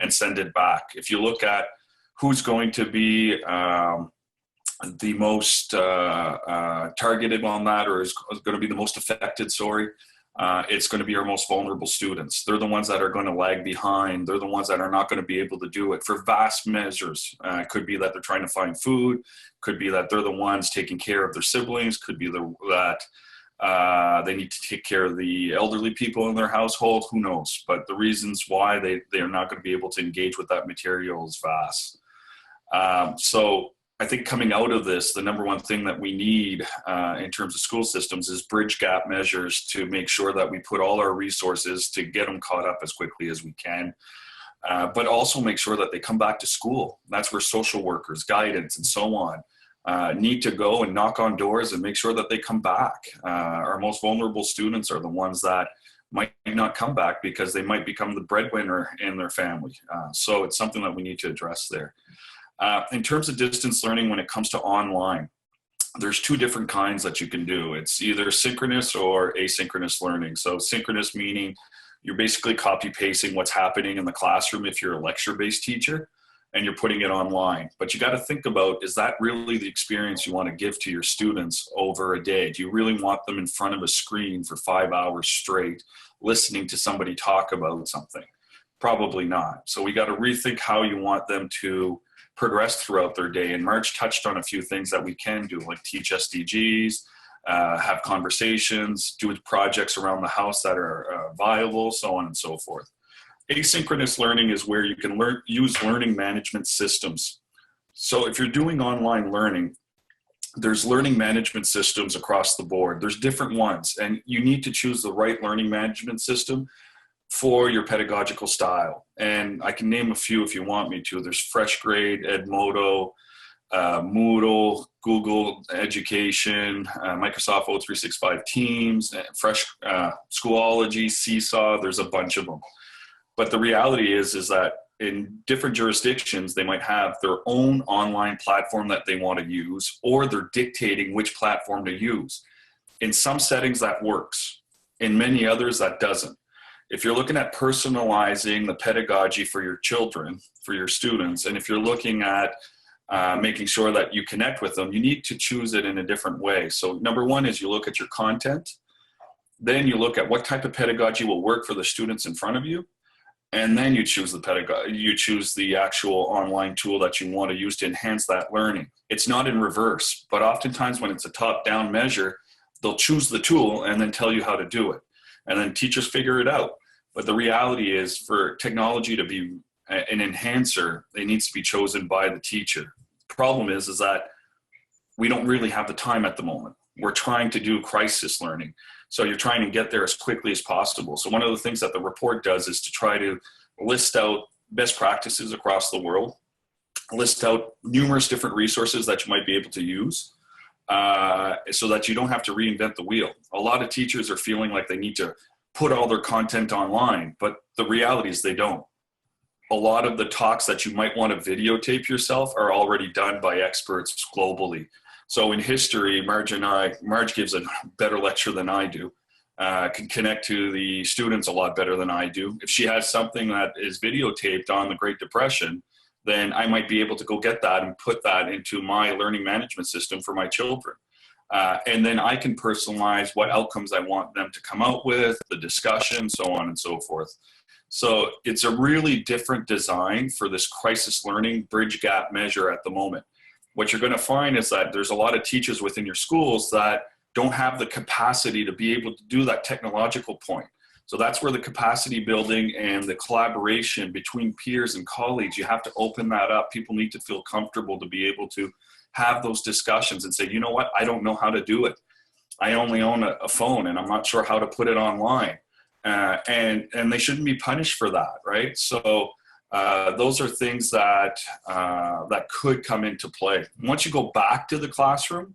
and send it back. If you look at who's going to be the most targeted on that, or is going to be the most affected, it's going to be our most vulnerable students. They're the ones that are going to lag behind. They're the ones that are not going to be able to do it for vast measures. It could be that they're trying to find food. Could be that they're the ones taking care of their siblings. Could be that they need to take care of the elderly people in their household. Who knows? But the reasons why they are not going to be able to engage with that material is vast. So I think coming out of this, the number one thing that we need in terms of school systems is bridge gap measures to make sure that we put all our resources to get them caught up as quickly as we can, but also make sure that they come back to school. That's where social workers, guidance, and so on need to go and knock on doors and make sure that they come back. Our most vulnerable students are the ones that might not come back because they might become the breadwinner in their family. So it's something that we need to address there. In terms of distance learning, when it comes to online, there's two different kinds that you can do. It's either synchronous or asynchronous learning. So synchronous meaning you're basically copy pasting what's happening in the classroom if you're a lecture-based teacher, and you're putting it online. But you got to think about, is that really the experience you want to give to your students over a day? Do you really want them in front of a screen for 5 hours straight, listening to somebody talk about something? Probably not. So we got to rethink how you want them to progress throughout their day. And Marge touched on a few things that we can do, like teach SDGs, have conversations, do projects around the house that are viable, so on and so forth. Asynchronous learning is where you can use learning management systems. So if you're doing online learning, there's learning management systems across the board. There's different ones, and you need to choose the right learning management system for your pedagogical style. And I can name a few if you want me to. There's FreshGrade, Edmodo, Moodle, Google Education, Microsoft O365 Teams, Fresh Schoology, Seesaw. There's a bunch of them. But the reality is that in different jurisdictions, they might have their own online platform that they want to use, or they're dictating which platform to use. In some settings that works. In many others that doesn't. If you're looking at personalizing the pedagogy for your children, for your students, and if you're looking at making sure that you connect with them, you need to choose it in a different way. So number one is you look at your content, then you look at what type of pedagogy will work for the students in front of you, and then you choose the pedagogy, you choose the actual online tool that you want to use to enhance that learning. It's not in reverse, but oftentimes when it's a top-down measure, they'll choose the tool and then tell you how to do it. And then teachers figure it out. But the reality is, for technology to be an enhancer, it needs to be chosen by the teacher. The problem is that we don't really have the time at the moment. We're trying to do crisis learning. So you're trying to get there as quickly as possible. So one of the things that the report does is to try to list out best practices across the world, list out numerous different resources that you might be able to use, so that you don't have to reinvent the wheel. A lot of teachers are feeling like they need to put all their content online, but the reality is they don't. A lot of the talks that you might want to videotape yourself are already done by experts globally. So in history, Marge gives a better lecture than I do, can connect to the students a lot better than I do. If she has something that is videotaped on the Great Depression, then I might be able to go get that and put that into my learning management system for my children. And then I can personalize what outcomes I want them to come out with, the discussion, so on and so forth. So it's a really different design for this crisis learning bridge gap measure at the moment. What you're going to find is that there's a lot of teachers within your schools that don't have the capacity to be able to do that technological point. So that's where the capacity building and the collaboration between peers and colleagues, you have to open that up. People need to feel comfortable to be able to have those discussions and say, you know what, I don't know how to do it. I only own a phone and I'm not sure how to put it online. and they shouldn't be punished for that, right? So those are things that that could come into play. Once you go back to the classroom,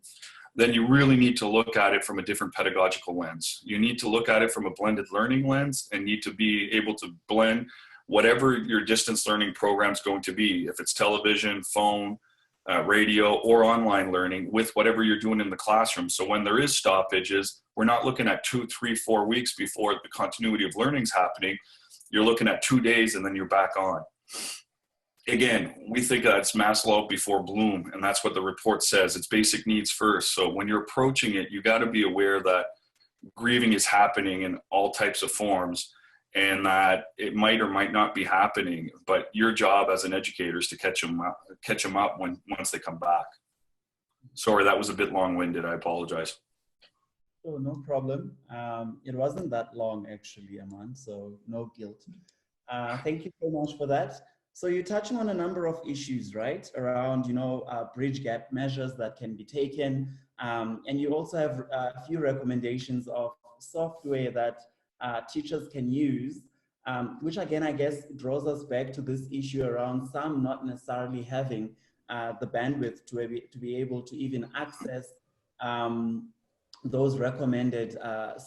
then you really need to look at it from a different pedagogical lens. You need to look at it from a blended learning lens and need to be able to blend whatever your distance learning program is going to be, if it's television, phone, radio, or online learning, with whatever you're doing in the classroom. So when there is stoppages, we're not looking at 2, 3, 4 weeks before the continuity of learning is happening. You're looking at 2 days and then you're back on. Again, we think that's Maslow before Bloom, and that's what the report says. It's basic needs first. So when you're approaching it, you got to be aware that grieving is happening in all types of forms, and that it might or might not be happening. But your job as an educator is to catch them up once they come back. Sorry, that was a bit long-winded. I apologize. Oh, no problem. It wasn't that long, actually, Aman, so no guilt. Thank you so much for that. So you're touching on a number of issues, right? Around, bridge gap measures that can be taken. And you also have a few recommendations of software that teachers can use, which again, I guess, draws us back to this issue around some not necessarily having the bandwidth to be able to even access those recommended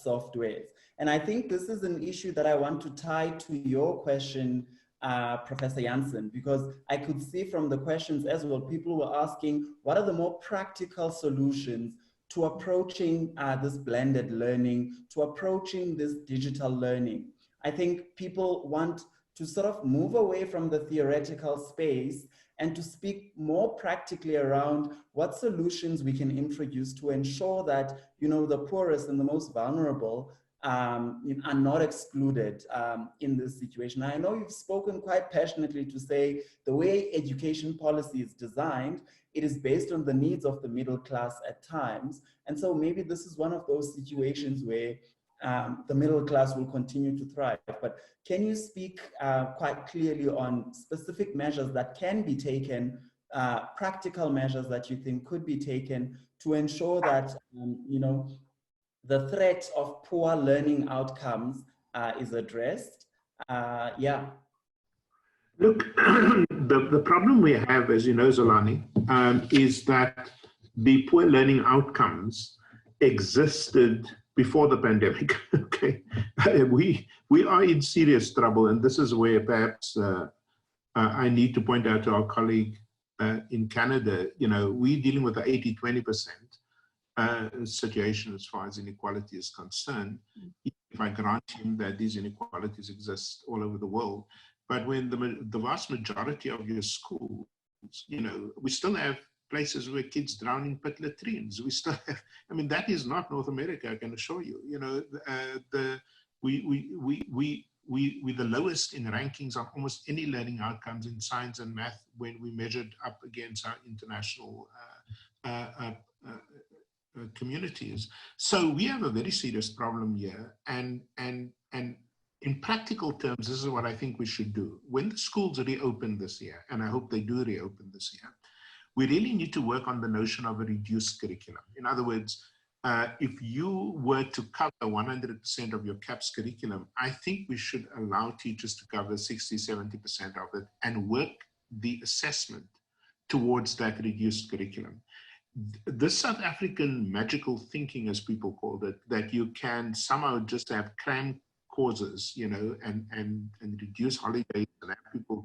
softwares. And I think this is an issue that I want to tie to your question, Professor Jansen, because I could see from the questions as well, people were asking, what are the more practical solutions to approaching this blended learning, to approaching this digital learning? I think people want to sort of move away from the theoretical space and to speak more practically around what solutions we can introduce to ensure that, the poorest and the most vulnerable are not excluded in this situation. I know you've spoken quite passionately to say the way education policy is designed, it is based on the needs of the middle class at times. And so maybe this is one of those situations where the middle class will continue to thrive. But can you speak quite clearly on specific measures that can be taken, practical measures that you think could be taken to ensure that, the threat of poor learning outcomes is addressed? Yeah. Look, the problem we have, as you know, Zolani, is that the poor learning outcomes existed before the pandemic. Okay, we are in serious trouble, and this is where perhaps I need to point out to our colleague in Canada. We're dealing with the 80-20% situation as far as inequality is concerned. If I grant him that these inequalities exist all over the world, but when the vast majority of your schools, we still have places where kids drown in pit latrines. We still have, that is not North America, I can assure you. We're the lowest in rankings on almost any learning outcomes in science and math when we measured up against our international communities. So we have a very serious problem here, and in practical terms, this is what I think we should do. When the schools reopen this year, and I hope they do reopen this year, we really need to work on the notion of a reduced curriculum. In other words, if you were to cover 100% of your CAPS curriculum, I think we should allow teachers to cover 60-70% of it and work the assessment towards that reduced curriculum. This South African magical thinking, as people called it, that you can somehow just have cram courses, and reduce holidays and have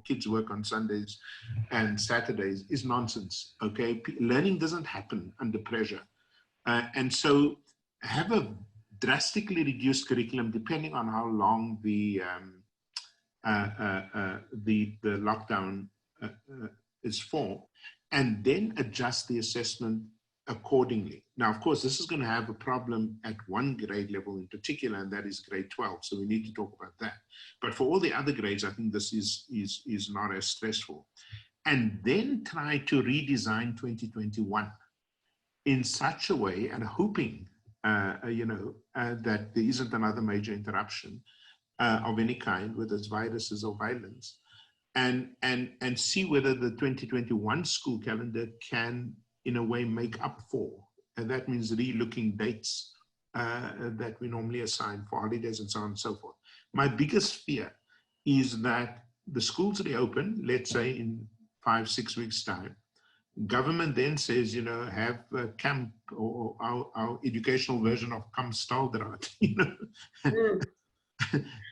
kids work on Sundays and Saturdays is nonsense. Okay, learning doesn't happen under pressure, and so have a drastically reduced curriculum depending on how long the lockdown is for, and then adjust the assessment accordingly. Now, of course, this is going to have a problem at one grade level in particular, and that is grade 12. So we need to talk about that. But for all the other grades, I think this is not as stressful. And then try to redesign 2021 in such a way, and hoping, that there isn't another major interruption of any kind, whether it's viruses or violence, and see whether the 2021 school calendar can, in a way, make up for. And that means re-looking dates that we normally assign for holidays and so on and so forth. My biggest fear is that the schools reopen, let's say in 5-6 weeks' time. Government then says, you know, have a camp or our educational version of Kamstaldraad, you know,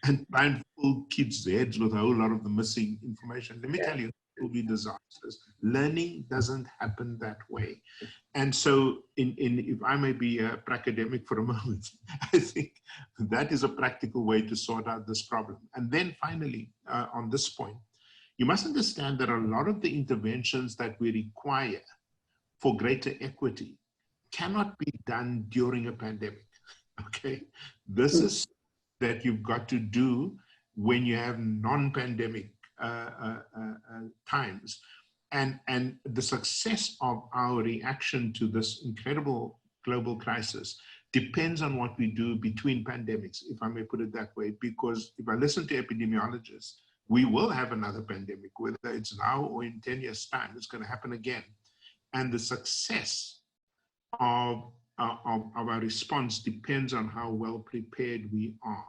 and try and fill kids' heads with a whole lot of the missing information. Let me tell you, it will be disastrous. Learning doesn't happen that way. And so, if I may be a pracademic for a moment, I think that is a practical way to sort out this problem. And then finally, on this point, you must understand that a lot of the interventions that we require for greater equity cannot be done during a pandemic, okay? This is that you've got to do when you have non-pandemic times. And the success of our reaction to this incredible global crisis depends on what we do between pandemics, if I may put it that way, because if I listen to epidemiologists, we will have another pandemic, whether it's now or in 10 years' time, it's going to happen again. And the success of our response depends on how well prepared we are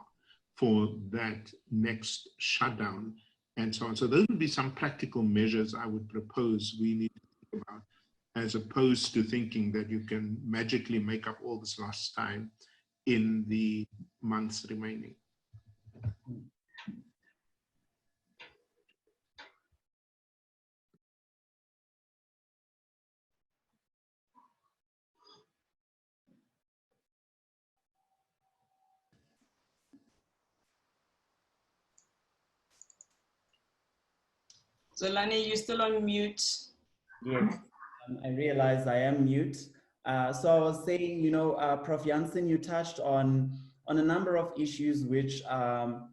for that next shutdown and so on. So those would be some practical measures I would propose we need to think about, as opposed to thinking that you can magically make up all this lost time in the months remaining. Zolani, you're still on mute. Yes, I realize I am mute. So I was saying, you know, Prof. Janssen, you touched on a number of issues which are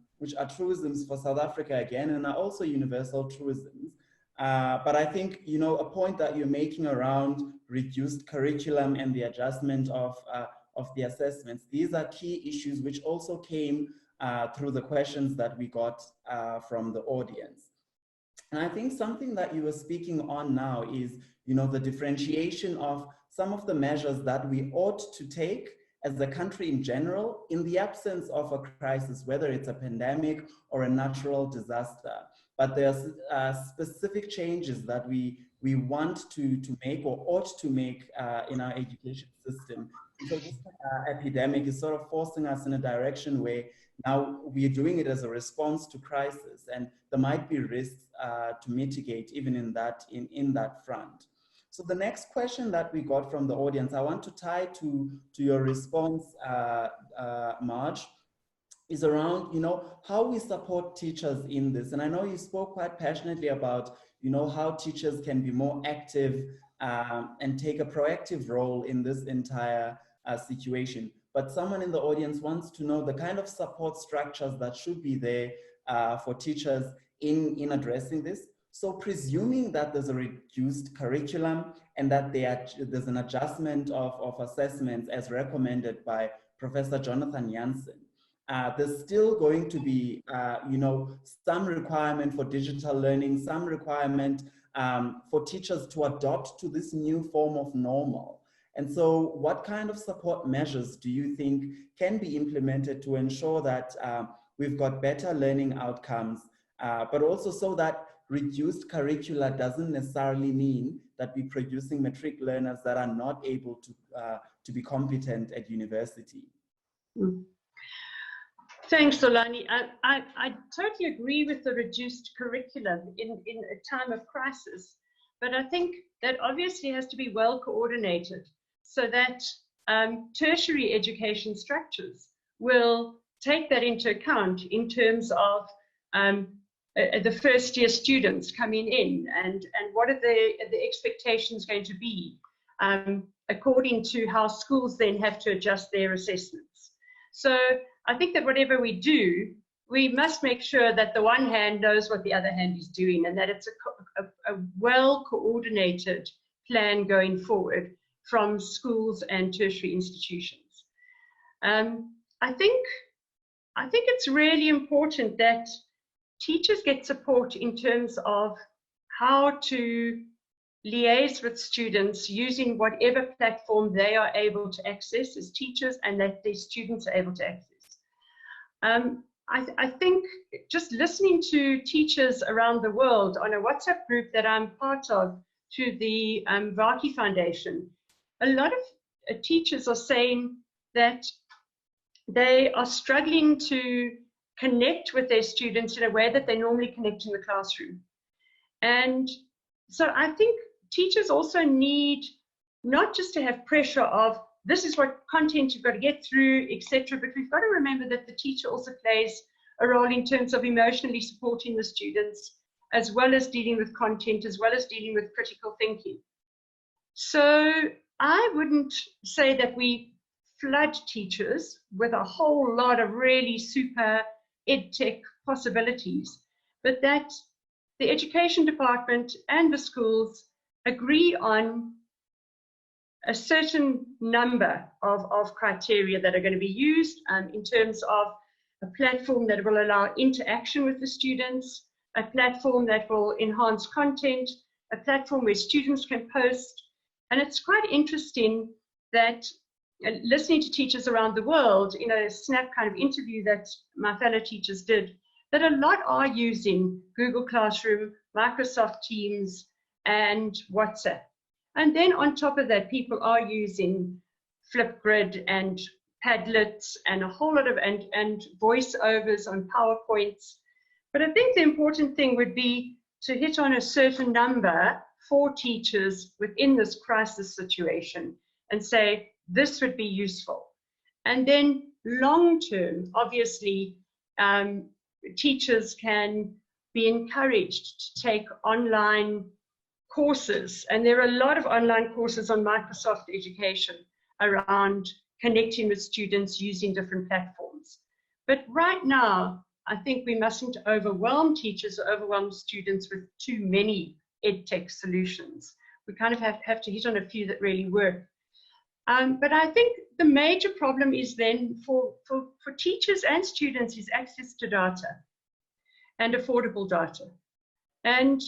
truisms for South Africa again, and are also universal truisms. But I think, you know, a point that you're making around reduced curriculum and the adjustment of the assessments, these are key issues which also came through the questions that we got from the audience. And I think something that you were speaking on now is, you know, the differentiation of some of the measures that we ought to take as a country in general in the absence of a crisis, whether it's a pandemic or a natural disaster. But there's specific changes that we want to make or ought to make in our education system. So this epidemic is sort of forcing us in a direction where now we are doing it as a response to crisis, and there might be risks to mitigate even in that front. So the next question that we got from the audience, I want to tie to your response, Marge, is around, you know, how we support teachers in this. And I know you spoke quite passionately about, you know, how teachers can be more active and take a proactive role in this entire situation. But someone in the audience wants to know the kind of support structures that should be there for teachers in addressing this. So presuming that there's a reduced curriculum and that there's an adjustment of assessments as recommended by Professor Jonathan Janssen, there's still going to be, you know, some requirement for digital learning, some requirement for teachers to adopt to this new form of normal. And so what kind of support measures do you think can be implemented to ensure that we've got better learning outcomes, but also so that reduced curricula doesn't necessarily mean that we're producing matric learners that are not able to be competent at university? Thanks, Zolani. I totally agree with the reduced curriculum in a time of crisis, but I think that obviously has to be well coordinated so that tertiary education structures will take that into account in terms of the first year students coming in and what are the expectations going to be according to how schools then have to adjust their assessments. So I think that whatever we do, we must make sure that the one hand knows what the other hand is doing and that it's a well coordinated plan going forward from schools and tertiary institutions. I think it's really important that teachers get support in terms of how to liaise with students using whatever platform they are able to access as teachers and that their students are able to access. I think just listening to teachers around the world on a WhatsApp group that I'm part of through the Vaki Foundation, a lot of teachers are saying that they are struggling to connect with their students in a way that they normally connect in the classroom. And so I think teachers also need not just to have pressure of this is what content you've got to get through, etc., but we've got to remember that the teacher also plays a role in terms of emotionally supporting the students, as well as dealing with content, as well as dealing with critical thinking. So I wouldn't say that we flood teachers with a whole lot of really super edtech possibilities, but that the education department and the schools agree on a certain number of criteria that are going to be used in terms of a platform that will allow interaction with the students, a platform that will enhance content, a platform where students can post. And it's quite interesting that listening to teachers around the world, in a snap kind of interview that my fellow teachers did, that a lot are using Google Classroom, Microsoft Teams, and WhatsApp. And then on top of that, people are using Flipgrid and Padlets and a whole lot of, and voiceovers on PowerPoints. But I think the important thing would be to hit on a certain number for teachers within this crisis situation and say, this would be useful. And then long term, obviously, teachers can be encouraged to take online courses. And there are a lot of online courses on Microsoft Education around connecting with students using different platforms. But right now, I think we mustn't overwhelm teachers or overwhelm students with too many EdTech solutions. We kind of have to hit on a few that really work. But I think the major problem is then for teachers and students is access to data and affordable data. And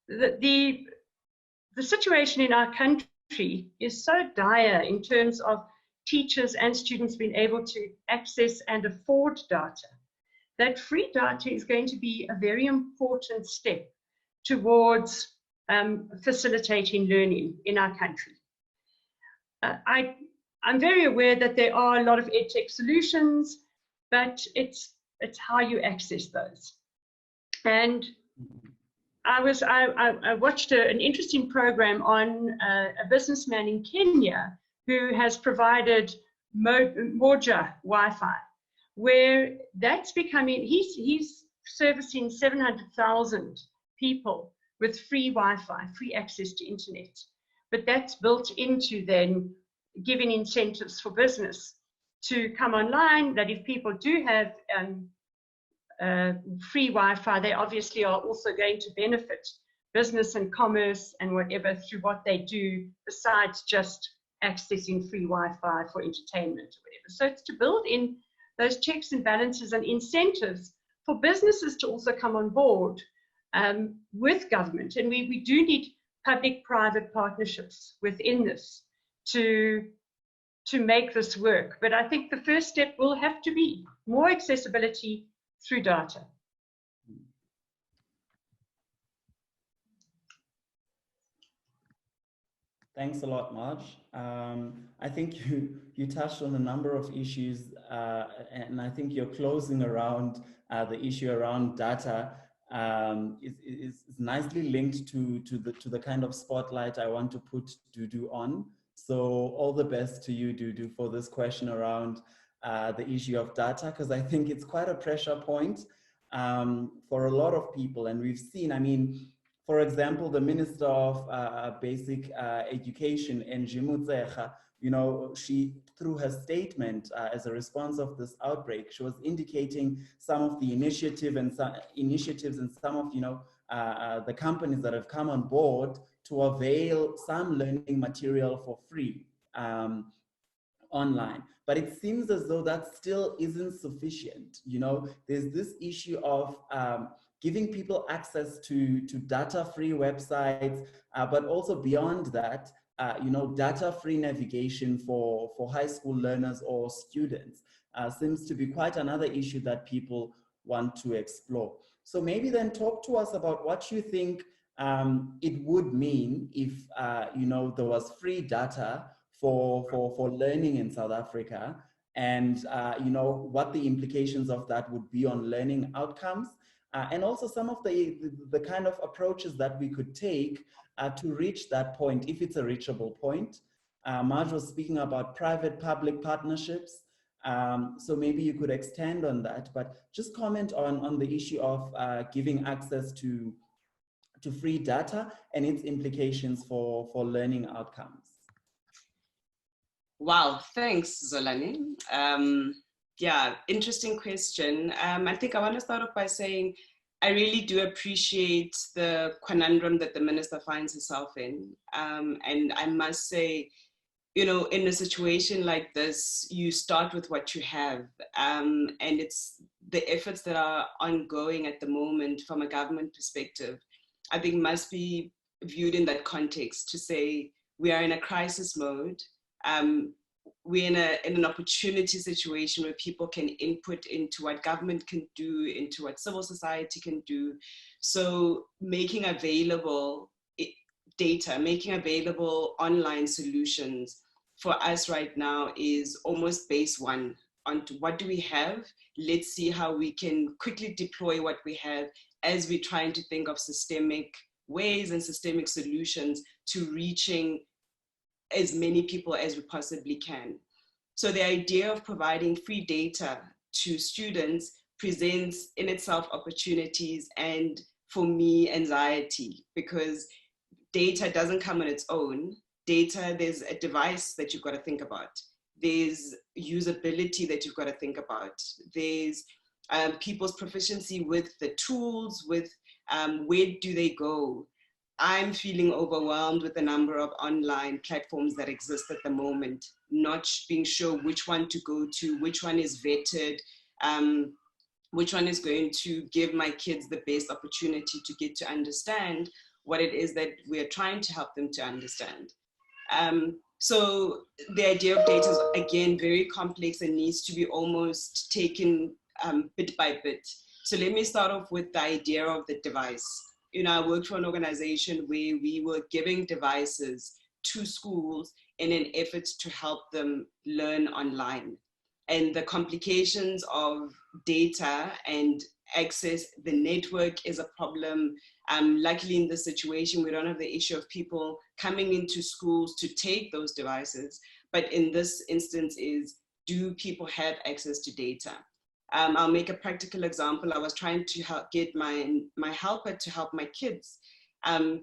the situation in our country is so dire in terms of teachers and students being able to access and afford data, that free data is going to be a very important step towards facilitating learning in our country. I'm very aware that there are a lot of EdTech solutions, but it's how you access those. And I watched an interesting program on a businessman in Kenya who has provided Moja Wi-Fi, where that's becoming, he's servicing 700,000 people with free Wi-Fi, free access to internet. But that's built into then giving incentives for business to come online, that if people do have free Wi-Fi, they obviously are also going to benefit business and commerce and whatever through what they do besides just accessing free Wi-Fi for entertainment or whatever. So it's to build in those checks and balances and incentives for businesses to also come on board with government. And we do need public-private partnerships within this to make this work. But I think the first step will have to be more accessibility through data. Thanks a lot, Marge. I think you touched on a number of issues, and I think you're closing around the issue around data. Is nicely linked to the kind of spotlight I want to put Dudu on. So all the best to you, Dudu, for this question around the issue of data, because I think it's quite a pressure point for a lot of people. And we've seen, I mean, for example, the Minister of Basic Education, Njimutsecha, you know, she, through her statement as a response of this outbreak, she was indicating some of the initiatives and some of, you know, the companies that have come on board to avail some learning material for free online. But it seems as though that still isn't sufficient. You know, there's this issue of giving people access to data-free websites, but also beyond that, data-free navigation for high school learners or students seems to be quite another issue that people want to explore. So maybe then talk to us about what you think it would mean if there was free data for learning in South Africa, and what the implications of that would be on learning outcomes, and also some of the kind of approaches that we could take to reach that point, if it's a reachable point. Marge was speaking about private-public partnerships, so maybe you could extend on that, but just comment on the issue of giving access to free data and its implications for learning outcomes. Wow, thanks, Zolani. Yeah, interesting question. I think I want to start off by saying I really do appreciate the conundrum that the minister finds herself in. And I must say, in a situation like this, you start with what you have. And it's the efforts that are ongoing at the moment from a government perspective, I think must be viewed in that context to say, we are in a crisis mode. We're in an opportunity situation where people can input into what government can do, into what civil society can do. So making available data, making available online solutions for us right now is almost base one onto what do we have? Let's see how we can quickly deploy what we have as we're trying to think of systemic ways and systemic solutions to reaching as many people as we possibly can. So the idea of providing free data to students presents in itself opportunities and, for me, anxiety, because data doesn't come on its own. Data, there's a device that you've got to think about. There's usability that you've got to think about. There's people's proficiency with the tools, with where do they go? I'm feeling overwhelmed with the number of online platforms that exist at the moment, not being sure which one to go to, which one is vetted, which one is going to give my kids the best opportunity to get to understand what it is that we're trying to help them to understand. So the idea of data is, again, very complex and needs to be almost taken bit by bit. So let me start off with the idea of the device. I worked for an organization where we were giving devices to schools in an effort to help them learn online. And the complications of data and access, the network is a problem. Luckily in this situation, we don't have the issue of people coming into schools to take those devices. But in this instance is, do people have access to data? I'll make a practical example. I was trying to get my helper to help my kids and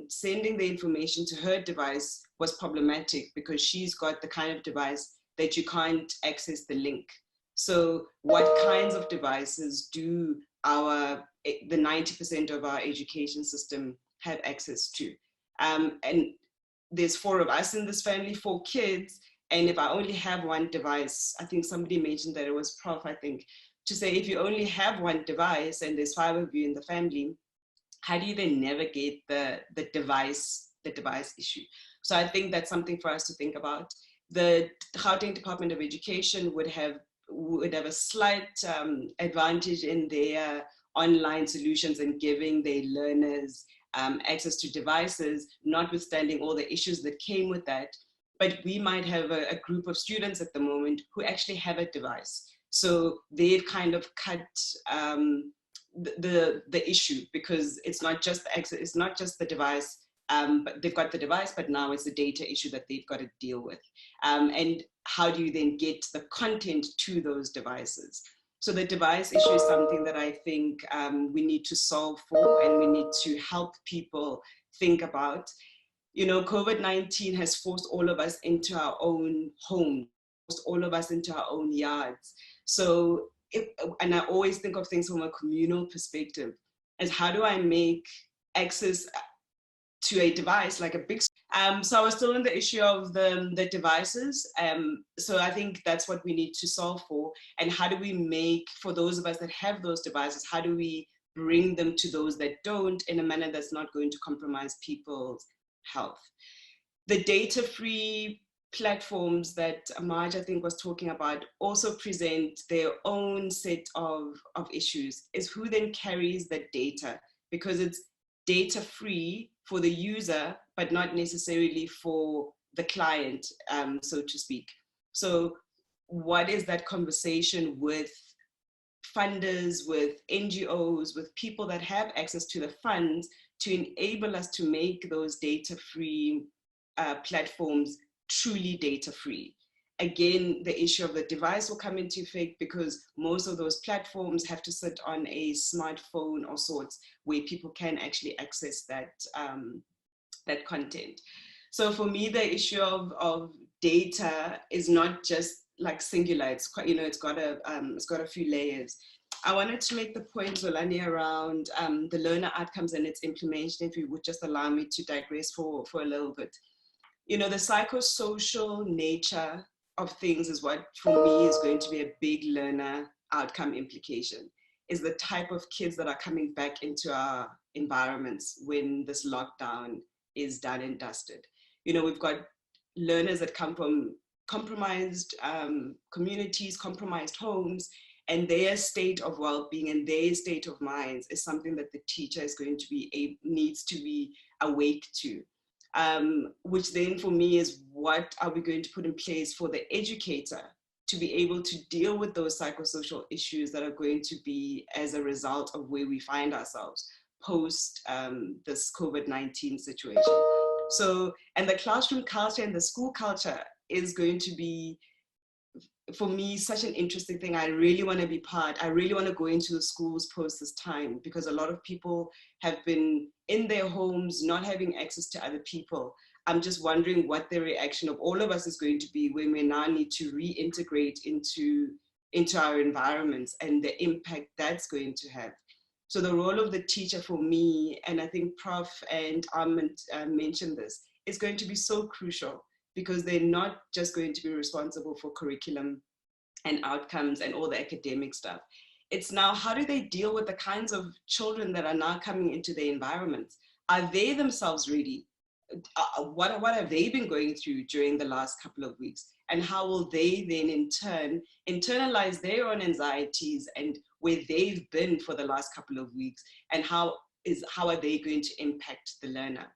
sending the information to her device was problematic because she's got the kind of device that you can't access the link. So what kinds of devices do the 90% of our education system have access to? And there's 4 of us in this family, 4 kids. And if I only have one device, I think somebody mentioned that it was Prof, I think, to say if you only have one device and there's 5 of you in the family, how do you then navigate the device issue? So I think that's something for us to think about. The Gauteng Department of Education would have a slight advantage in their online solutions and giving their learners access to devices, notwithstanding all the issues that came with that. But we might have a group of students at the moment who actually have a device. So they've kind of cut the issue because it's not just the access, it's not just the device, but they've got the device, but now it's the data issue that they've got to deal with. And how do you then get the content to those devices? So the device issue is something that I think we need to solve for, and we need to help people think about. COVID-19 has forced all of us into our own homes, forced all of us into our own yards. So, and I always think of things from a communal perspective, as how do I make access to a device like a big, so I was still in the issue of the devices. So I think that's what we need to solve for. And how do we make, for those of us that have those devices, how do we bring them to those that don't in a manner that's not going to compromise people's health? the data-free platforms that Amaj, I think, was talking about also present their own set of issues, is who then carries that data, because it's data-free for the user, but not necessarily for the client, so to speak. So what is that conversation with funders, with NGOs, with people that have access to the funds to enable us to make those data-free platforms truly data-free? Again, the issue of the device will come into effect, because most of those platforms have to sit on a smartphone or sorts where people can actually access that, that content. So for me, the issue of data is not just like singular. It's quite, you know, it's got a few layers. I wanted to make the point, Zolani, around the learner outcomes and its implementation, if you would just allow me to digress for a little bit. You know, the psychosocial nature of things is what, for me, is going to be a big learner outcome implication, is the type of kids that are coming back into our environments when this lockdown is done and dusted. You know, we've got learners that come from compromised communities, compromised homes, and their state of well-being and their state of minds is something that the teacher is going to be needs to be awake to. Which then for me is, what are we going to put in place for the educator to be able to deal with those psychosocial issues that are going to be as a result of where we find ourselves post this COVID-19 situation. So, and the classroom culture and the school culture is going to be, for me, such an interesting thing. I really want to be part. I really want to go into the schools post this time, because a lot of people have been in their homes, not having access to other people. I'm just wondering what the reaction of all of us is going to be when we now need to reintegrate into our environments, and the impact that's going to have. So the role of the teacher for me, and I think Prof and Armand mentioned this, is going to be so crucial, because they're not just going to be responsible for curriculum and outcomes and all the academic stuff. It's now, how do they deal with the kinds of children that are now coming into their environments? Are they themselves ready? What have they been going through during the last couple of weeks? And how will they then in turn internalize their own anxieties and where they've been for the last couple of weeks? And how are they going to impact the learner?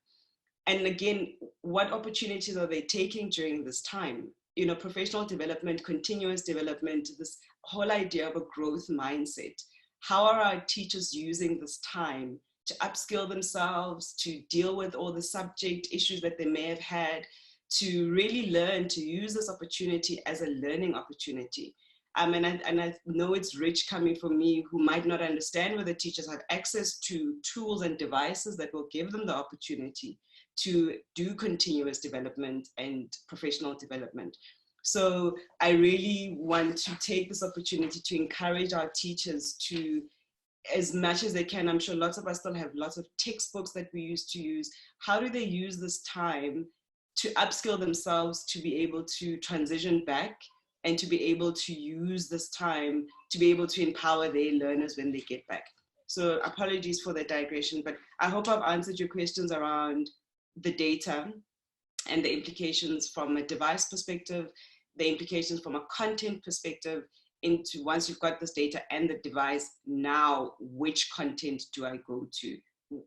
And again, what opportunities are they taking during this time? You know, professional development, continuous development, this whole idea of a growth mindset. How are our teachers using this time to upskill themselves, to deal with all the subject issues that they may have had, to really learn to use this opportunity as a learning opportunity? And I know it's rich coming from me, who might not understand whether teachers have access to tools and devices that will give them the opportunity to do continuous development and professional development. So I really want to take this opportunity to encourage our teachers to, as much as they can, I'm sure lots of us still have lots of textbooks that we used to use. How do they use this time to upskill themselves, to be able to transition back, and to be able to use this time to be able to empower their learners when they get back? So apologies for the digression, but I hope I've answered your questions around the data and the implications from a device perspective, the implications from a content perspective, into once you've got this data and the device, now which content do I go to?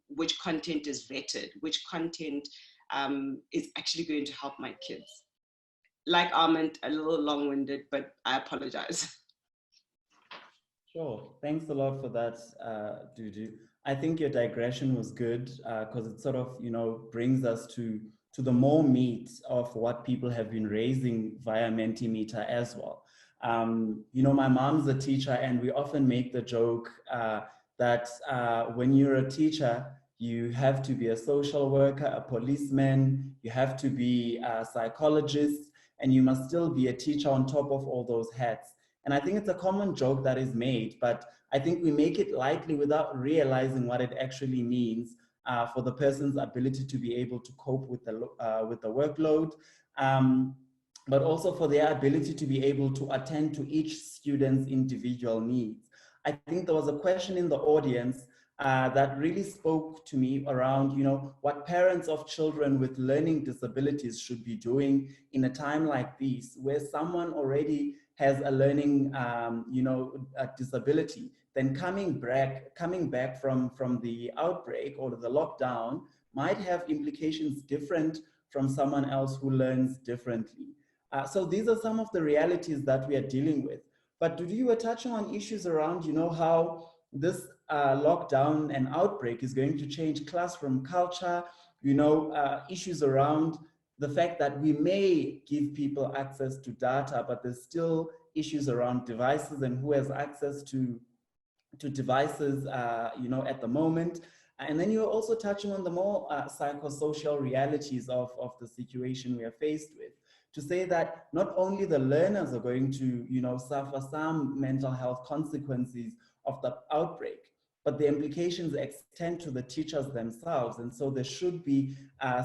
Which content is vetted? Which content is actually going to help my kids? Like Armand, a little long-winded, but I apologize. Sure, thanks a lot for that, Dudu. I think your digression was good, because it sort of, you know, brings us to the more meat of what people have been raising via Mentimeter as well. You know, my mom's a teacher, and we often make the joke that when you're a teacher, you have to be a social worker, a policeman, you have to be a psychologist, and you must still be a teacher on top of all those hats. And I think it's a common joke that is made, but I think we make it lightly without realizing what it actually means for the person's ability to be able to cope with the workload, but also for their ability to be able to attend to each student's individual needs. I think there was a question in the audience that really spoke to me around, what parents of children with learning disabilities should be doing in a time like this, where someone already has a learning, a disability. Then coming back from the outbreak or the lockdown might have implications different from someone else who learns differently. So these are some of the realities that we are dealing with. But Dudu, you were touching on issues around, how this lockdown and outbreak is going to change classroom culture, issues around the fact that we may give people access to data, but there's still issues around devices and who has access to devices, at the moment. And then you're also touching on the more psychosocial realities of the situation we are faced with, to say that not only the learners are going to, suffer some mental health consequences of the outbreak, but the implications extend to the teachers themselves. And so there should be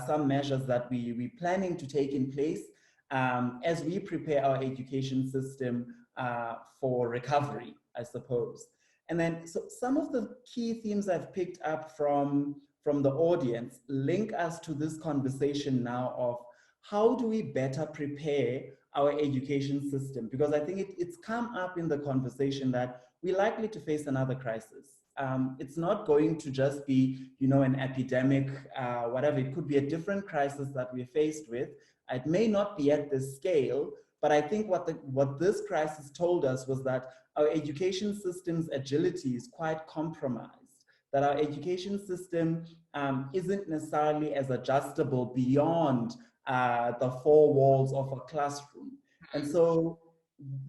some measures that we're planning to take in place as we prepare our education system for recovery, I suppose. And then so some of the key themes I've picked up from the audience link us to this conversation now of how do we better prepare our education system? Because I think it's come up in the conversation that we're likely to face another crisis. It's not going to just be, an epidemic, whatever. It could be a different crisis that we're faced with. It may not be at this scale, but I think what this crisis told us was that our education system's agility is quite compromised, that our education system isn't necessarily as adjustable beyond the four walls of a classroom. And so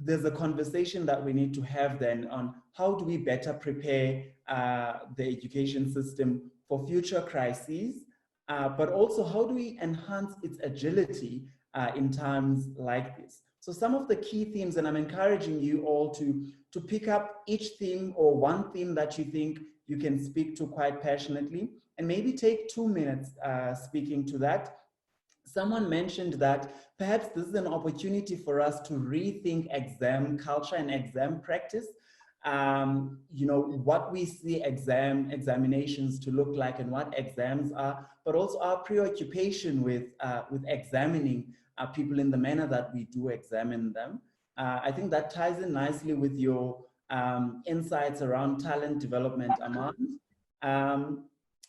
there's a conversation that we need to have then on how do we better prepare the education system for future crises, but also how do we enhance its agility in times like this. So some of the key themes, and I'm encouraging you all to pick up each theme or one theme that you think you can speak to quite passionately, and maybe take 2 minutes speaking to that. Someone mentioned that perhaps this is an opportunity for us to rethink exam culture and exam practice. What we see examinations to look like and what exams are, but also our preoccupation with examining people in the manner that we do examine them. I think that ties in nicely with your insights around talent development, Amand.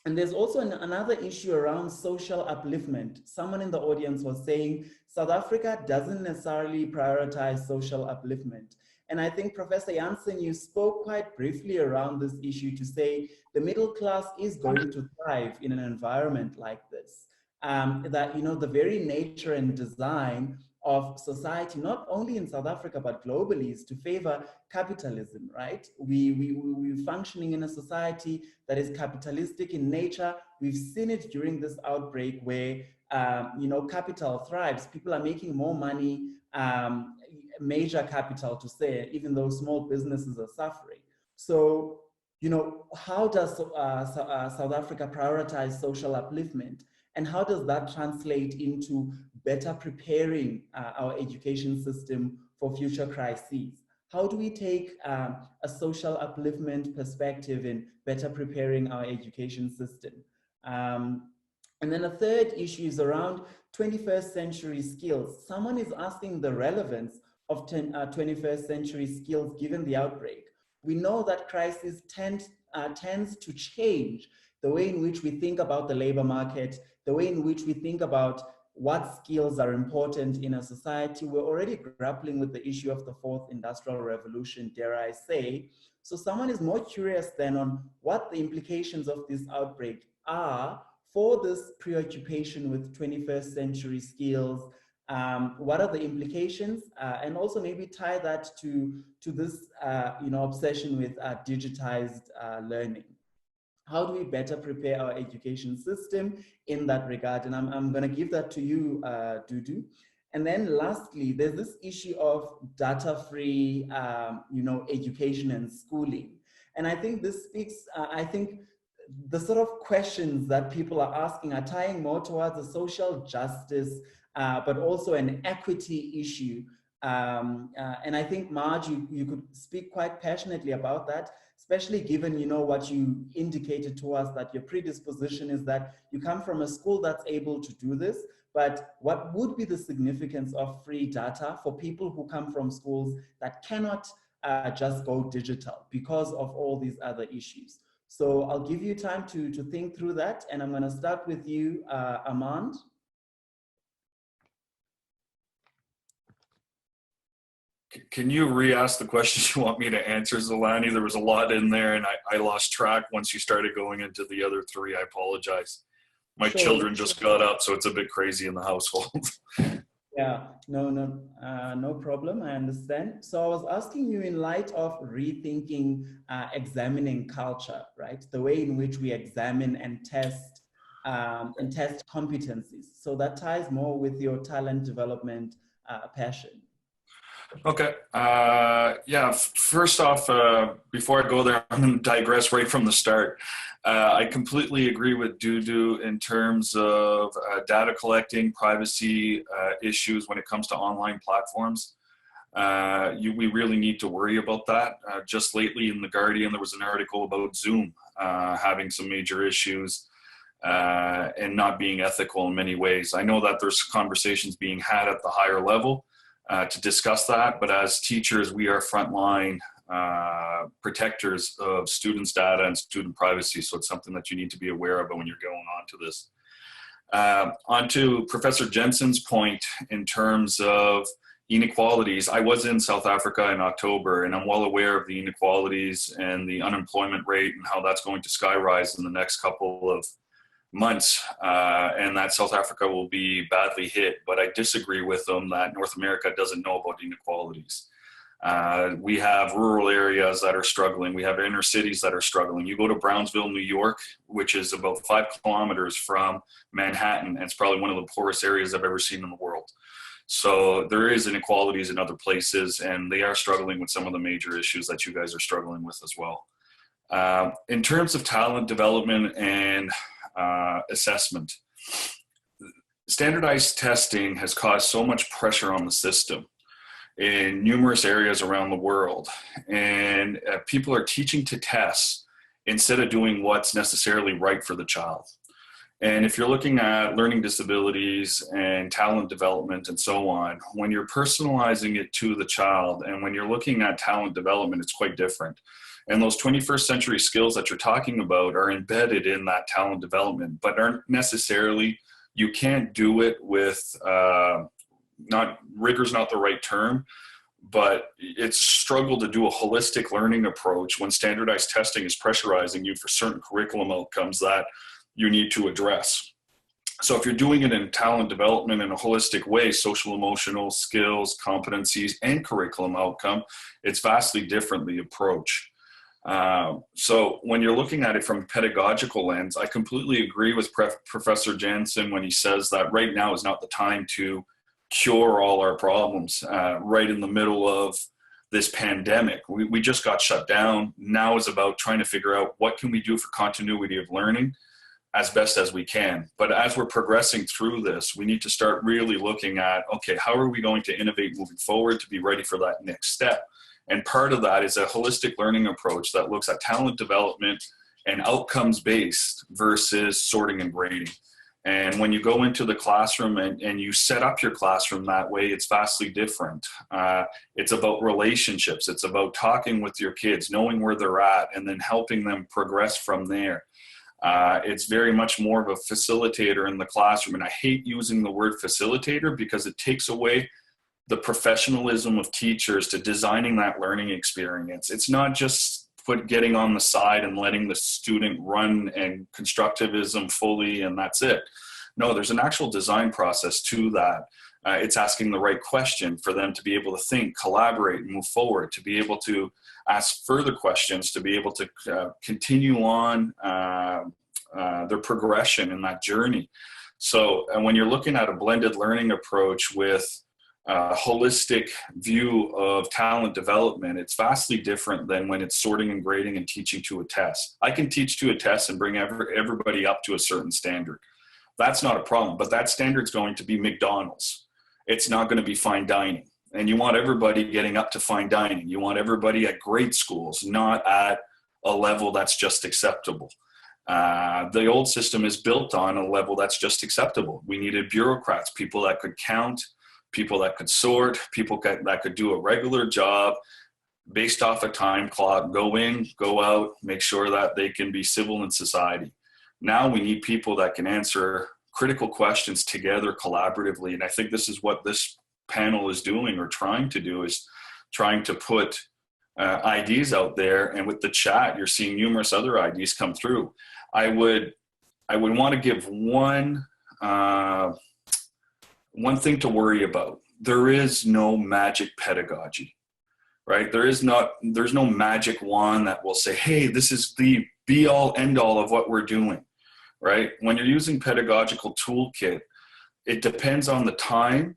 And there's also another issue around social upliftment. Someone in the audience was saying South Africa doesn't necessarily prioritize social upliftment. And I think, Professor Jansen, you spoke quite briefly around this issue to say the middle class is going to thrive in an environment like this. That, the very nature and design of society, not only in South Africa, but globally, is to favor capitalism, right? We're functioning in a society that is capitalistic in nature. We've seen it during this outbreak where, capital thrives. People are making more money, major capital to say, even though small businesses are suffering. So, how does South Africa prioritize social upliftment? And how does that translate into better preparing our education system for future crises? How do we take a social upliftment perspective in better preparing our education system? And then a third issue is around 21st century skills. Someone is asking the relevance of 21st century skills given the outbreak. We know that crisis tends to change the way in which we think about the labor market, the way in which we think about what skills are important in a society. We're already grappling with the issue of the fourth industrial revolution, dare I say. So someone is more curious then on what the implications of this outbreak are for this preoccupation with 21st century skills. What are the implications? And also maybe tie that to this obsession with digitized learning. How do we better prepare our education system in that regard? And I'm going to give that to you, Dudu. And then lastly, there's this issue of data-free, education and schooling. And I think this speaks, I think the sort of questions that people are asking are tying more towards a social justice, but also an equity issue. And I think, Marge, you could speak quite passionately about that. especially given, you know, what you indicated to us, that your predisposition is that you come from a school that's able to do this. But what would be the significance of free data for people who come from schools that cannot just go digital because of all these other issues? So I'll give you time to think through that. And I'm going to start with you, Armand. Can you re-ask the questions you want me to answer, Zolani? There was a lot in there, and I lost track once you started going into the other three. I apologize. My children just got up, so it's a bit crazy in the household. Yeah, no problem. I understand. So I was asking you in light of rethinking examining culture, right? The way in which we examine and test competencies. So that ties more with your talent development passion. Okay. Yeah, first off, before I go there, I'm going to digress right from the start. I completely agree with Dudu in terms of data collecting, privacy issues when it comes to online platforms. We really need to worry about that. Just lately in The Guardian, there was an article about Zoom having some major issues and not being ethical in many ways. I know that there's conversations being had at the higher level to discuss that, but as teachers, we are frontline protectors of students' data and student privacy, so it's something that you need to be aware of when you're going on to this. On to Professor Jensen's point in terms of inequalities. I was in South Africa in October, and I'm well aware of the inequalities and the unemployment rate and how that's going to skyrise in the next couple of months, and that South Africa will be badly hit. But I disagree with them that North America doesn't know about inequalities. We have rural areas that are struggling. We have inner cities that are struggling. You go to Brownsville, New York, which is about 5 kilometers from Manhattan, and it's probably one of the poorest areas I've ever seen in the world. So there is inequalities in other places, and they are struggling with some of the major issues that you guys are struggling with as well. In terms of talent development and assessment, standardized testing has caused so much pressure on the system in numerous areas around the world, and people are teaching to test instead of doing what's necessarily right for the child. And if you're looking at learning disabilities and talent development and so on, when you're personalizing it to the child and when you're looking at talent development, it's quite different. And those 21st century skills that you're talking about are embedded in that talent development, but aren't necessarily, you can't do it with, rigor's not the right term, but it's struggle to do a holistic learning approach when standardized testing is pressurizing you for certain curriculum outcomes that you need to address. So if you're doing it in talent development in a holistic way, social emotional skills, competencies, and curriculum outcome, it's vastly different, the approach. So when you're looking at it from a pedagogical lens, I completely agree with Professor Jansen when he says that right now is not the time to cure all our problems right in the middle of this pandemic. We just got shut down. Now is about trying to figure out what can we do for continuity of learning as best as we can. But as we're progressing through this, we need to start really looking at, okay, how are we going to innovate moving forward to be ready for that next step? And part of that is a holistic learning approach that looks at talent development and outcomes-based versus sorting and grading. And when you go into the classroom and you set up your classroom that way, it's vastly different. It's about relationships. It's about talking with your kids, knowing where they're at, and then helping them progress from there. It's very much more of a facilitator in the classroom. And I hate using the word facilitator because it takes away the professionalism of teachers to designing that learning experience. It's not just getting on the side and letting the student run and constructivism fully and that's it. No, there's an actual design process to that. It's asking the right question for them to be able to think, collaborate, and move forward, to be able to ask further questions, to be able to continue on their progression in that journey. So when you're looking at a blended learning approach with a holistic view of talent development, it's vastly different than when it's sorting and grading and teaching to a test. I can teach to a test and bring everybody up to a certain standard. That's not a problem, but that standard's going to be McDonald's. It's not going to be fine dining. And you want everybody getting up to fine dining. You want everybody at great schools, not at a level that's just acceptable. The old system is built on a level that's just acceptable. We needed bureaucrats, people that could count, people that could sort, people that could do a regular job based off a time clock, go in, go out, make sure that they can be civil in society. Now we need people that can answer critical questions together collaboratively. And I think this is what this panel is doing, or trying to do, is trying to put ideas out there. And with the chat, you're seeing numerous other ideas come through. I would want to give one thing to worry about. There is no magic pedagogy, right? There's no magic wand that will say, hey, this is the be all end all of what we're doing, right? When you're using pedagogical toolkit, it depends on the time,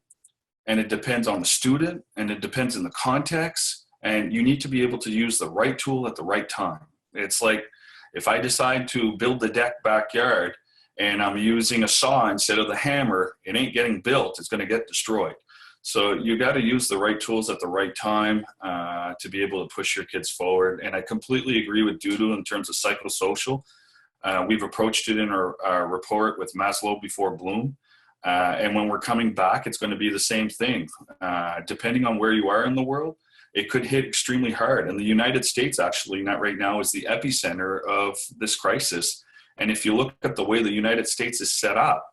and it depends on the student, and it depends on the context, and you need to be able to use the right tool at the right time. It's like, if I decide to build the deck backyard and I'm using a saw instead of the hammer, it ain't getting built, it's gonna get destroyed. So you gotta use the right tools at the right time to be able to push your kids forward. And I completely agree with Dudu in terms of psychosocial. We've approached it in our report with Maslow before Bloom. And when we're coming back, it's gonna be the same thing. Depending on where you are in the world, it could hit extremely hard. And the United States actually, not right now, is the epicenter of this crisis. And if you look at the way the United States is set up,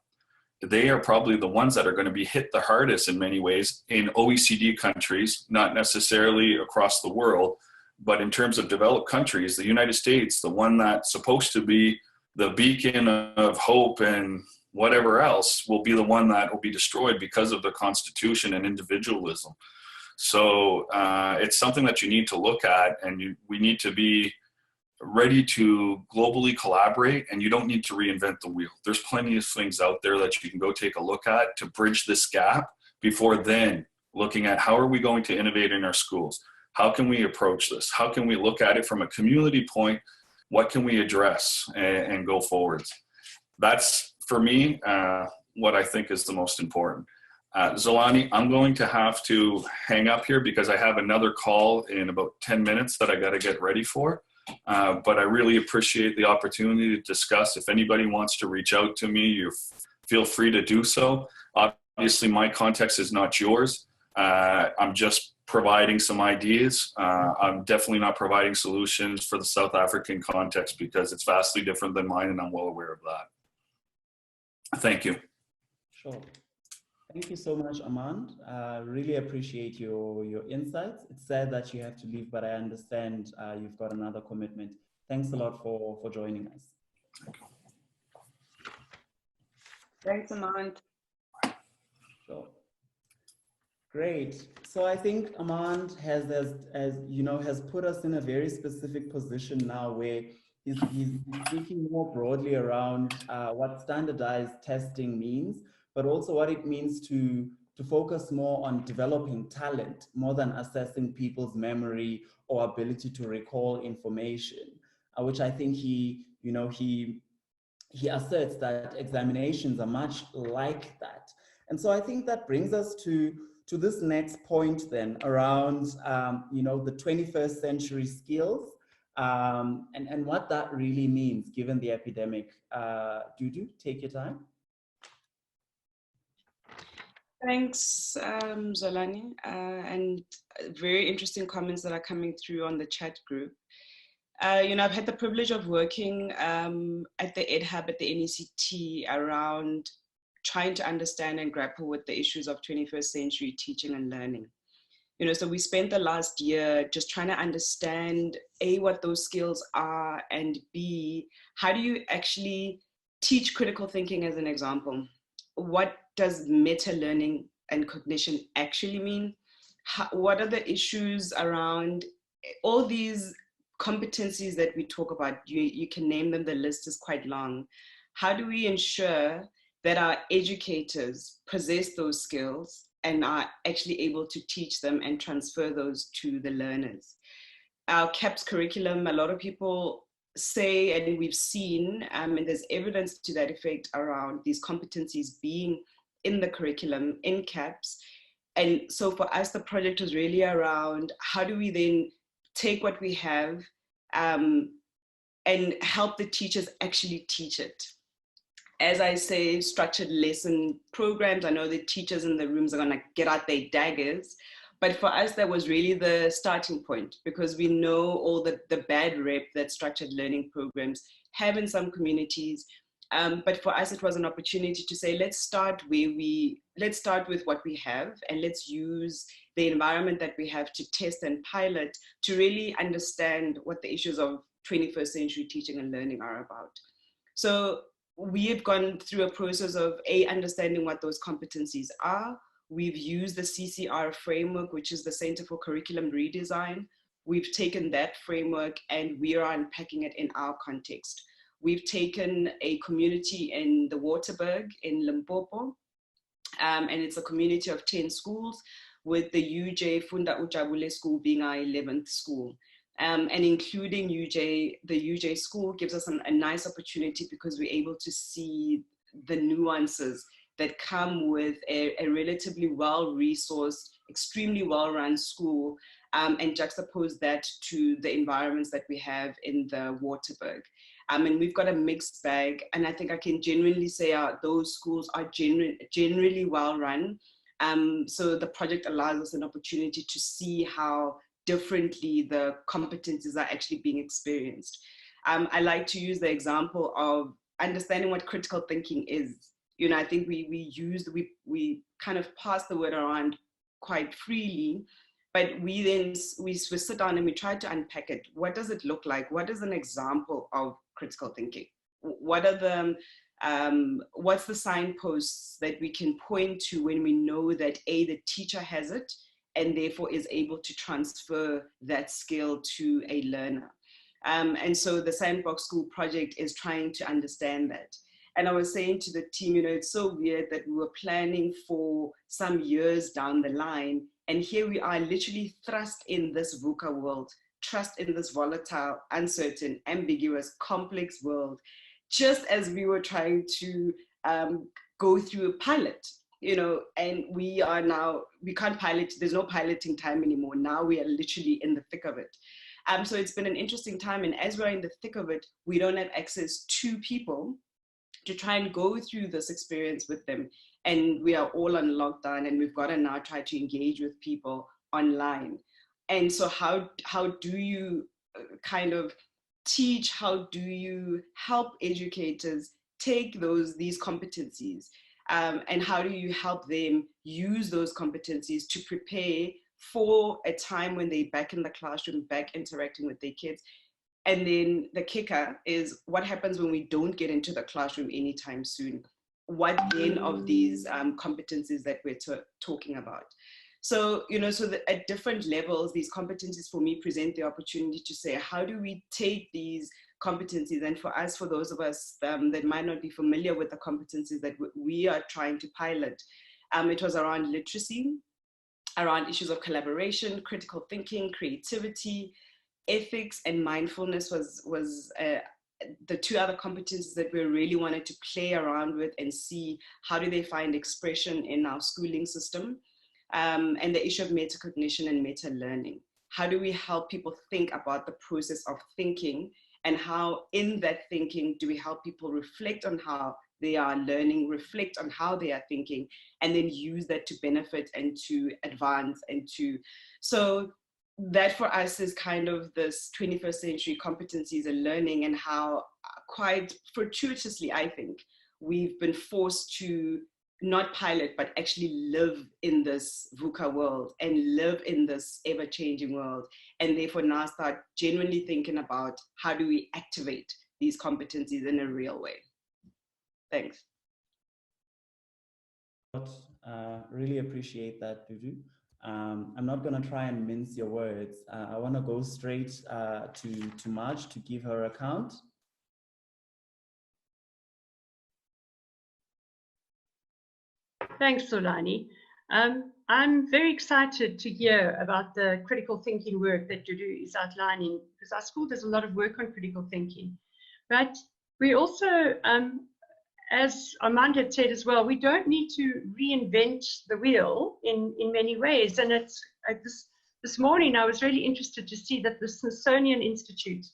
they are probably the ones that are going to be hit the hardest in many ways in OECD countries, not necessarily across the world, but in terms of developed countries, the United States, the one that's supposed to be the beacon of hope and whatever else, will be the one that will be destroyed because of the Constitution and individualism. So it's something that you need to look at, and we need to be ready to globally collaborate, and you don't need to reinvent the wheel. There's plenty of things out there that you can go take a look at to bridge this gap before then looking at how are we going to innovate in our schools? How can we approach this? How can we look at it from a community point? What can we address and go forwards? That's, for me, what I think is the most important. Zolani, I'm going to have to hang up here because I have another call in about 10 minutes that I got to get ready for. But I really appreciate the opportunity to discuss. If anybody wants to reach out to me, you feel free to do so. Obviously, my context is not yours. I'm just providing some ideas. I'm definitely not providing solutions for the South African context because it's vastly different than mine, and I'm well aware of that. Thank you. Sure. Thank you so much, Armand. Really appreciate your insights. It's sad that you have to leave, but I understand you've got another commitment. Thanks a lot for joining us. Thanks, Armand. Sure. Great. So I think Armand has put us in a very specific position now where he's speaking more broadly around what standardized testing means, but also what it means to focus more on developing talent more than assessing people's memory or ability to recall information, which I think he asserts that examinations are much like that. And so I think that brings us to this next point then around the 21st century skills and what that really means given the epidemic. Dudu, take your time. Thanks, Zolani, and very interesting comments that are coming through on the chat group. I've had the privilege of working at the Ed Hub at the NECT around trying to understand and grapple with the issues of 21st century teaching and learning. So we spent the last year just trying to understand A, what those skills are, and B, how do you actually teach critical thinking as an example? What does meta learning and cognition actually mean? What are the issues around all these competencies that we talk about? You can name them, the list is quite long. How do we ensure that our educators possess those skills and are actually able to teach them and transfer those to the learners? Our CAPS curriculum, a lot of people say, and we've seen, and there's evidence to that effect around these competencies being in the curriculum in CAPS. And so for us, the project was really around how do we then take what we have, and help the teachers actually teach it. As I say, structured lesson programs, I know the teachers in the rooms are gonna get out their daggers, but for us, that was really the starting point, because we know all the bad rep that structured learning programs have in some communities. But for us, it was an opportunity to say, let's start with what we have, and let's use the environment that we have to test and pilot to really understand what the issues of 21st century teaching and learning are about. So we've gone through a process of understanding what those competencies are. We've used the CCR framework, which is the Center for Curriculum Redesign. We've taken that framework and we are unpacking it in our context. We've taken a community in the Waterberg in Limpopo, and it's a community of 10 schools, with the UJ Funda Ujabule school being our 11th school. And including UJ, the UJ school gives us a nice opportunity, because we're able to see the nuances that come with a relatively well-resourced, extremely well-run school, and juxtapose that to the environments that we have in the Waterberg. And we've got a mixed bag, and I think I can genuinely say those schools are generally well-run. So the project allows us an opportunity to see how differently the competencies are actually being experienced. I like to use the example of understanding what critical thinking is. You know, I think we kind of pass the word around quite freely, but we sit down and we try to unpack it. What does it look like? What is an example of critical thinking? What are the what's the signposts that we can point to when we know that the teacher has it and therefore is able to transfer that skill to a learner? And so the Sandbox School project is trying to understand that. And I was saying to the team, you know, it's so weird that we were planning for some years down the line, and here we are literally thrust in this VUCA world, thrust in this volatile, uncertain, ambiguous, complex world, just as we were trying to go through a pilot, you know, and we are now, we can't pilot, there's no piloting time anymore. Now we are literally in the thick of it. So it's been an interesting time, and as we're in the thick of it, we don't have access to people to try and go through this experience with them. And we are all on lockdown, and we've got to now try to engage with people online. And so how do you kind of teach, how do you help educators take these competencies, and how do you help them use those competencies to prepare for a time when they're back in the classroom, back interacting with their kids? And then the kicker is, what happens when we don't get into the classroom anytime soon? What then of these competencies that we're talking about? So, you know, so at different levels, these competencies for me present the opportunity to say, how do we take these competencies? And for us, for those of us that might not be familiar with the competencies that we are trying to pilot, it was around literacy, around issues of collaboration, critical thinking, creativity, ethics, and mindfulness was the two other competencies that we really wanted to play around with and see how do they find expression in our schooling system. And the issue of metacognition and meta-learning. How do we help people think about the process of thinking, and how in that thinking do we help people reflect on how they are learning, reflect on how they are thinking, and then use that to benefit and to advance and to, so that for us is kind of this 21st century competencies and learning, and how quite fortuitously, I think, we've been forced to not pilot, but actually live in this VUCA world and live in this ever-changing world, and therefore now start genuinely thinking about how do we activate these competencies in a real way. Thanks. Really appreciate that, Dudu. I'm not going to try and mince your words. I want to go straight to Marge to give her account. Thanks, Zolani. I'm very excited to hear about the critical thinking work that Dudu is outlining, because our school does a lot of work on critical thinking. But we also, as Armand had said as well, we don't need to reinvent the wheel in many ways. And it's this morning I was really interested to see that the Smithsonian Institute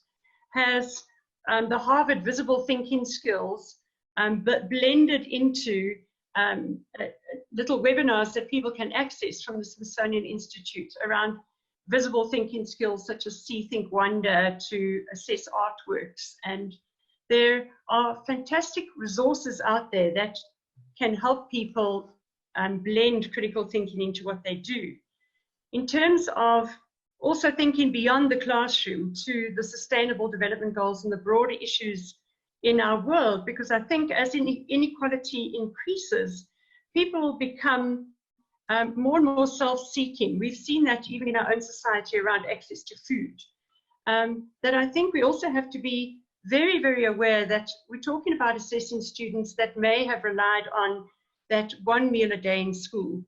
has the Harvard visible thinking skills, but blended into little webinars that people can access from the Smithsonian Institute around visible thinking skills such as see, think, wonder, to assess artworks. And there are fantastic resources out there that can help people blend critical thinking into what they do. In terms of also thinking beyond the classroom to the Sustainable Development Goals and the broader issues in our world, because I think as inequality increases, people will become more and more self-seeking. We've seen that even in our own society around access to food. That I think we also have to be very, very aware that we're talking about assessing students that may have relied on that one meal a day in school.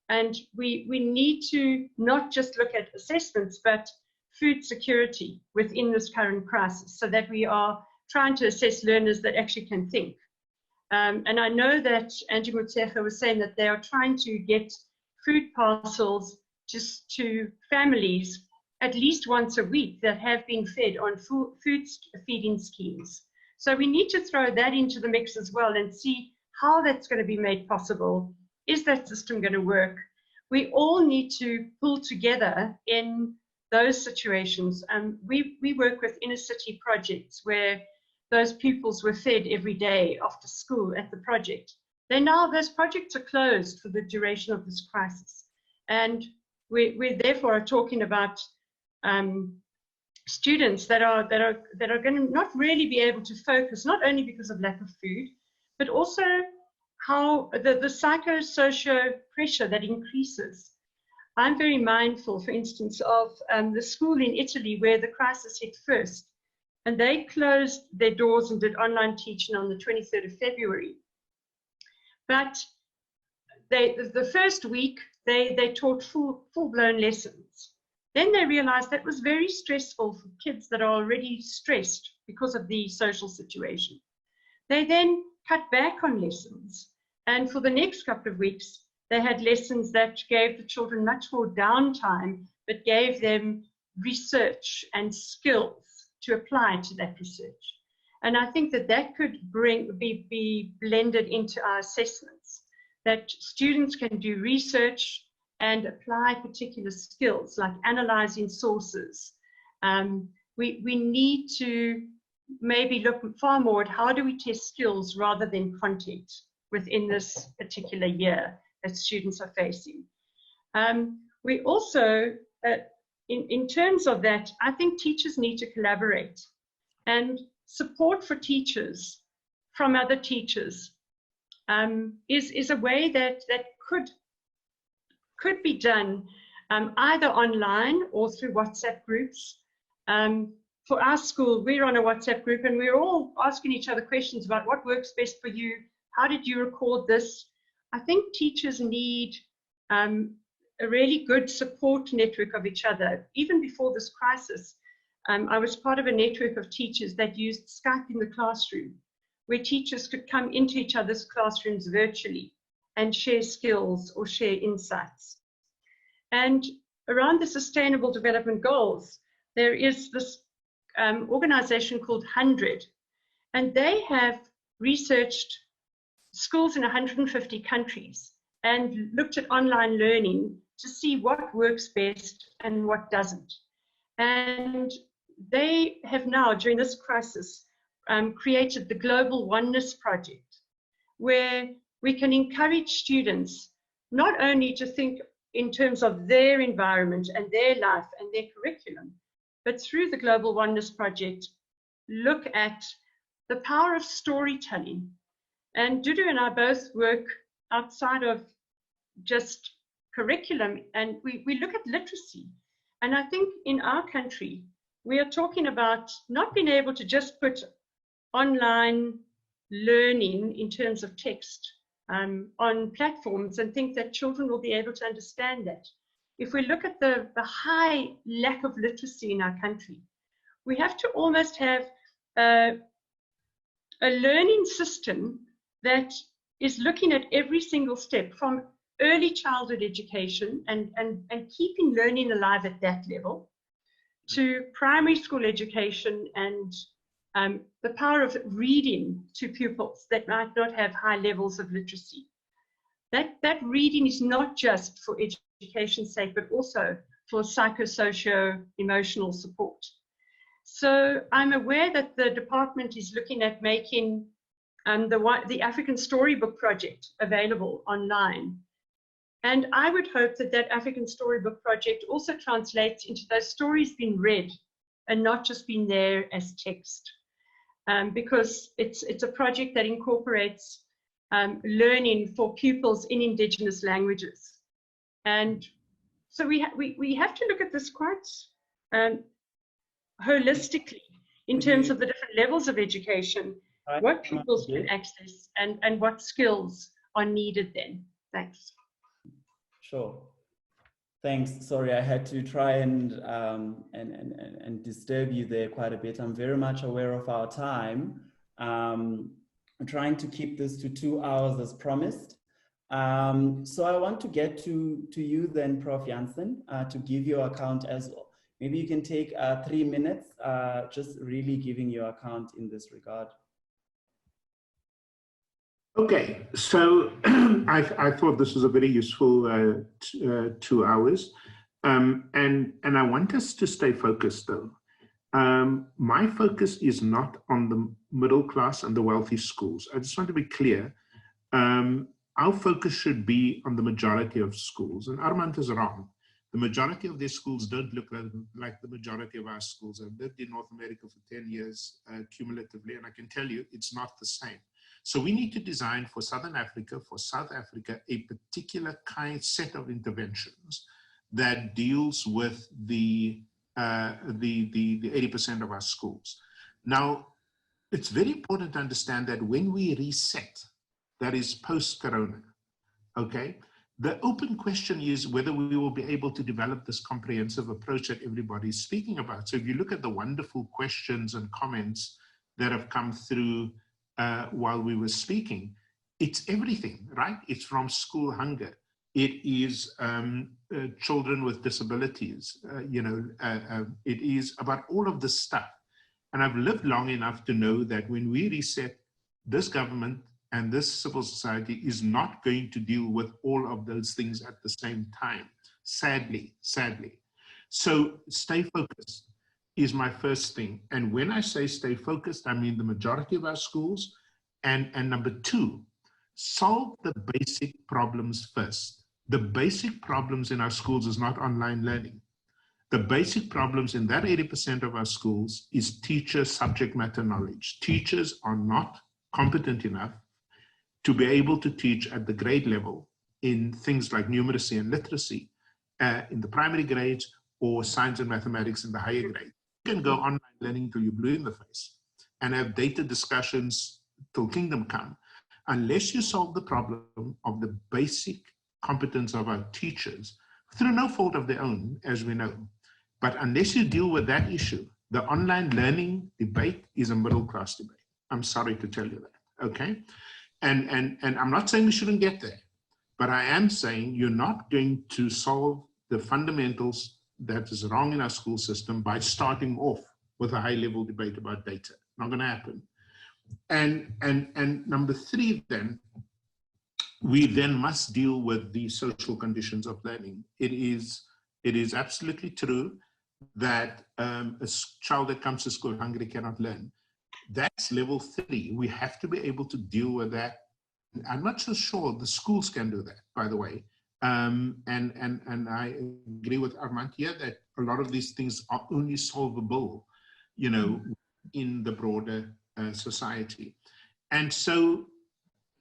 And we need to not just look at assessments, but food security within this current crisis, so that we are trying to assess learners that actually can think. And I know that Angie Mutsecha was saying that they are trying to get food parcels just to families at least once a week that have been fed on food feeding schemes. So we need to throw that into the mix as well and see how that's going to be made possible. Is that system going to work? We all need to pull together in those situations. We work with inner city projects where those pupils were fed every day after school at the project. Those projects are closed for the duration of this crisis. And we therefore are talking about students that are going to not really be able to focus, not only because of lack of food, but also how the psychosocial pressure that increases. I'm very mindful, for instance, of the school in Italy where the crisis hit first. And they closed their doors and did online teaching on the 23rd of February. But the first week, they taught full-blown lessons. Then they realized that was very stressful for kids that are already stressed because of the social situation. They then cut back on lessons. And for the next couple of weeks, they had lessons that gave the children much more downtime, but gave them research and skills to apply to that research. And I think that that could be blended into our assessments, that students can do research and apply particular skills like analyzing sources. We need to maybe look far more at how do we test skills rather than content within this particular year that students are facing. We also, in terms of that, I think teachers need to collaborate, and support for teachers from other teachers is a way that could be done either online or through WhatsApp groups. For our school, we're on a WhatsApp group and we're all asking each other questions about what works best for you. How did you record this? I think teachers need a really good support network of each other. Even before this crisis, I was part of a network of teachers that used Skype in the classroom, where teachers could come into each other's classrooms virtually and share skills or share insights. And around the Sustainable Development Goals, there is this organization called 100, and they have researched schools in 150 countries and looked at online learning to see what works best and what doesn't. And they have now, during this crisis, created the Global Oneness Project, where we can encourage students not only to think in terms of their environment and their life and their curriculum, but through the Global Oneness Project, look at the power of storytelling. And Dudu and I both work outside of just curriculum, and we look at literacy. And I think in our country, we are talking about not being able to just put online learning in terms of text on platforms and think that children will be able to understand that. If we look at the high lack of literacy in our country, we have to almost have a learning system that is looking at every single step from early childhood education and keeping learning alive at that level, to primary school education and the power of reading to pupils that might not have high levels of literacy. That reading is not just for education's sake, but also for psychosocial-emotional support. So I'm aware that the department is looking at making the African Storybook Project available online. And I would hope that that African Storybook Project also translates into those stories being read and not just being there as text. Because it's a project that incorporates learning for pupils in Indigenous languages. And so we have to look at this quite holistically in terms of the different levels of education, what pupils can access and what skills are needed then. Thanks. Sure. Thanks. Sorry, I had to try and disturb you there quite a bit. I'm very much aware of our time. I'm trying to keep this to 2 hours as promised. So I want to get to you then, Prof. Jansen, to give your account as well. Maybe you can take 3 minutes, just really giving your account in this regard. Okay, so I thought this was a very useful 2 hours, and I want us to stay focused though. My focus is not on the middle class and the wealthy schools. I just want to be clear. Our focus should be on the majority of schools, and Armand is wrong. The majority of their schools don't look like the majority of our schools. I've lived in North America for 10 years cumulatively, and I can tell you it's not the same. So we need to design for Southern Africa, for South Africa, a particular set of interventions that deals with the 80% of our schools. Now, it's very important to understand that when we reset, that is post-corona, okay? The open question is whether we will be able to develop this comprehensive approach that everybody's speaking about. So if you look at the wonderful questions and comments that have come through while we were speaking, it's everything, right? It's from school hunger. It is children with disabilities, it is about all of this stuff. And I've lived long enough to know that when we reset, this government and this civil society is not going to deal with all of those things at the same time, sadly. So stay focused is my first thing. And when I say stay focused, I mean the majority of our schools. And number two, solve the basic problems first. The basic problems in our schools is not online learning. The basic problems in that 80% of our schools is teacher subject matter knowledge. Teachers are not competent enough to be able to teach at the grade level in things like numeracy and literacy in the primary grades or science and mathematics in the higher grade. You can go online learning till you're blue in the face and have data discussions till kingdom come. Unless you solve the problem of the basic competence of our teachers, through no fault of their own, as we know, but unless you deal with that issue, the online learning debate is a middle class debate. I'm sorry to tell you that, okay? And I'm not saying we shouldn't get there, but I am saying you're not going to solve the fundamentals that is wrong in our school system by starting off with a high level debate about data. Not gonna happen. And number three then, we then must deal with the social conditions of learning. It is absolutely true that a child that comes to school hungry cannot learn. That's level 3. We have to be able to deal with that. I'm not so sure the schools can do that, by the way. And I agree with Armand here that a lot of these things are only solvable, in the broader society. And so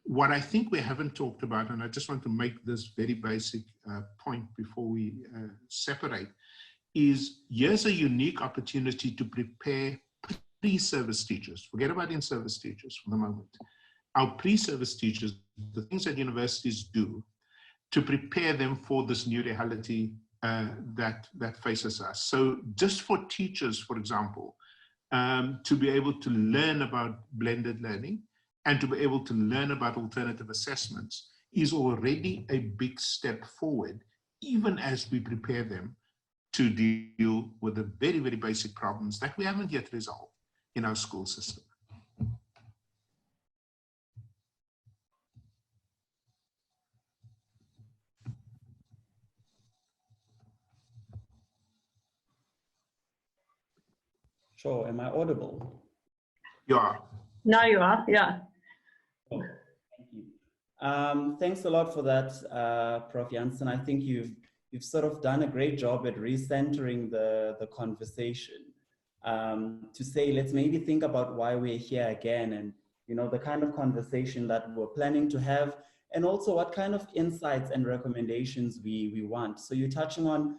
what I think we haven't talked about, and I just want to make this very basic point before we separate, is here's a unique opportunity to prepare pre-service teachers. Forget about in-service teachers for the moment. Our pre-service teachers, the things that universities do to prepare them for this new reality that faces us. So just for teachers, for example, to be able to learn about blended learning and to be able to learn about alternative assessments is already a big step forward, even as we prepare them to deal with the very, very basic problems that we haven't yet resolved. in our school system. Sure, am I audible? You are. Now you are, yeah. Oh, thank you. Thanks a lot for that, Prof. Janssen. I think you've sort of done a great job at recentering the conversation to say, let's maybe think about why we're here again, and the kind of conversation that we're planning to have, and also what kind of insights and recommendations we want. So you're touching on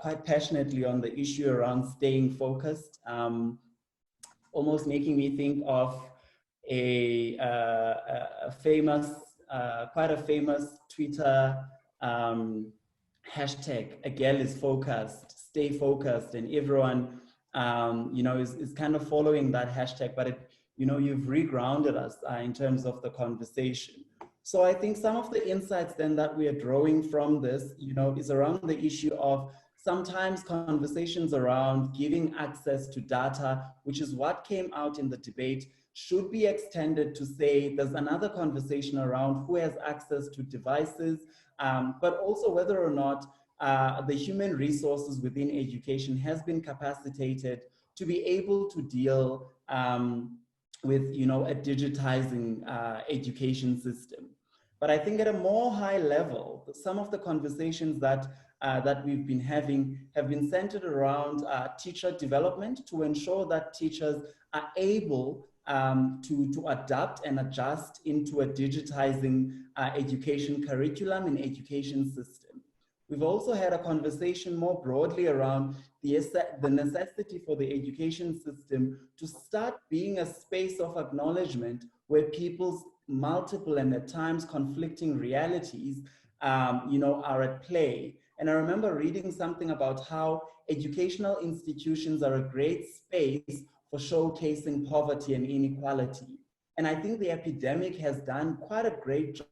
quite passionately on the issue around staying focused, almost making me think of a famous, quite a famous Twitter hashtag, a girl is focused, stay focused, and everyone, is kind of following that hashtag, but it, you've regrounded us in terms of the conversation. So I think some of the insights then that we are drawing from this, is around the issue of sometimes conversations around giving access to data, which is what came out in the debate, should be extended to say there's another conversation around who has access to devices, but also whether or not the human resources within education has been capacitated to be able to deal with, a digitizing education system. But I think at a more high level, some of the conversations that we've been having have been centered around teacher development to ensure that teachers are able to adapt and adjust into a digitizing education curriculum and education system. We've also had a conversation more broadly around the necessity for the education system to start being a space of acknowledgement where people's multiple and at times conflicting realities are at play. And I remember reading something about how educational institutions are a great space for showcasing poverty and inequality. And I think the epidemic has done quite a great job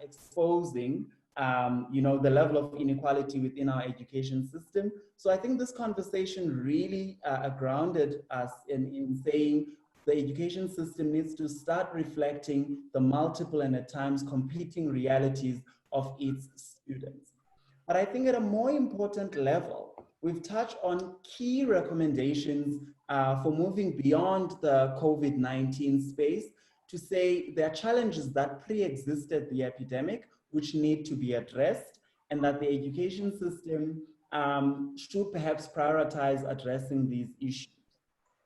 exposing the level of inequality within our education system. So I think this conversation really grounded us in saying the education system needs to start reflecting the multiple and at times competing realities of its students. But I think at a more important level, we've touched on key recommendations for moving beyond the COVID-19 space to say there are challenges that pre-existed the epidemic which need to be addressed, and that the education system should perhaps prioritize addressing these issues.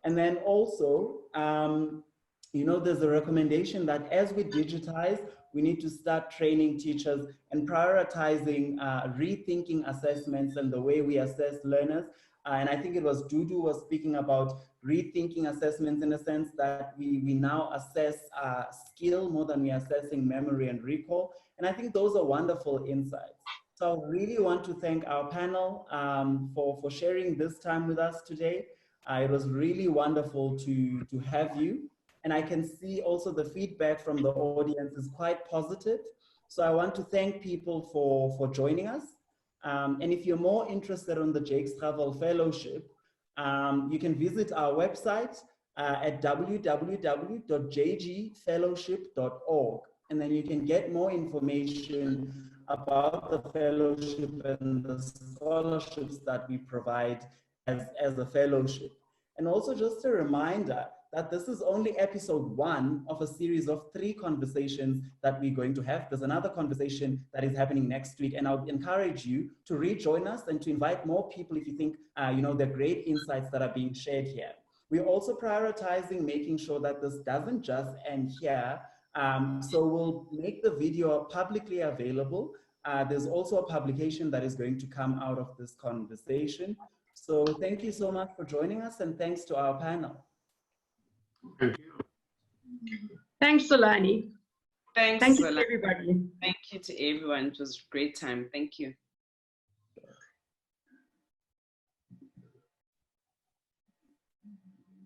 And then also, there's a recommendation that as we digitize, we need to start training teachers and prioritizing rethinking assessments and the way we assess learners. And I think it was Dudu was speaking about rethinking assessments in a sense that we now assess skill more than we're assessing memory and recall. And I think those are wonderful insights. So I really want to thank our panel for sharing this time with us today. It was really wonderful to have you. And I can see also the feedback from the audience is quite positive. So I want to thank people for joining us. And if you're more interested in the Jakes Gerwel Fellowship, you can visit our website at www.jgfellowship.org. And then you can get more information about the fellowship and the scholarships that we provide as a fellowship. And also just a reminder that this is only episode 1 of a series of 3 conversations that we're going to have. There's another conversation that is happening next week, and I would encourage you to rejoin us and to invite more people if you think, there are great insights that are being shared here. We're also prioritizing making sure that this doesn't just end here. So we'll make the video publicly available. There's also a publication that is going to come out of this conversation. So thank you so much for joining us, and thanks to our panel. Thank you. Thanks, Zolani. Thanks, Thank you Zolani. to everybody. Thank you to everyone. It was a great time. Thank you.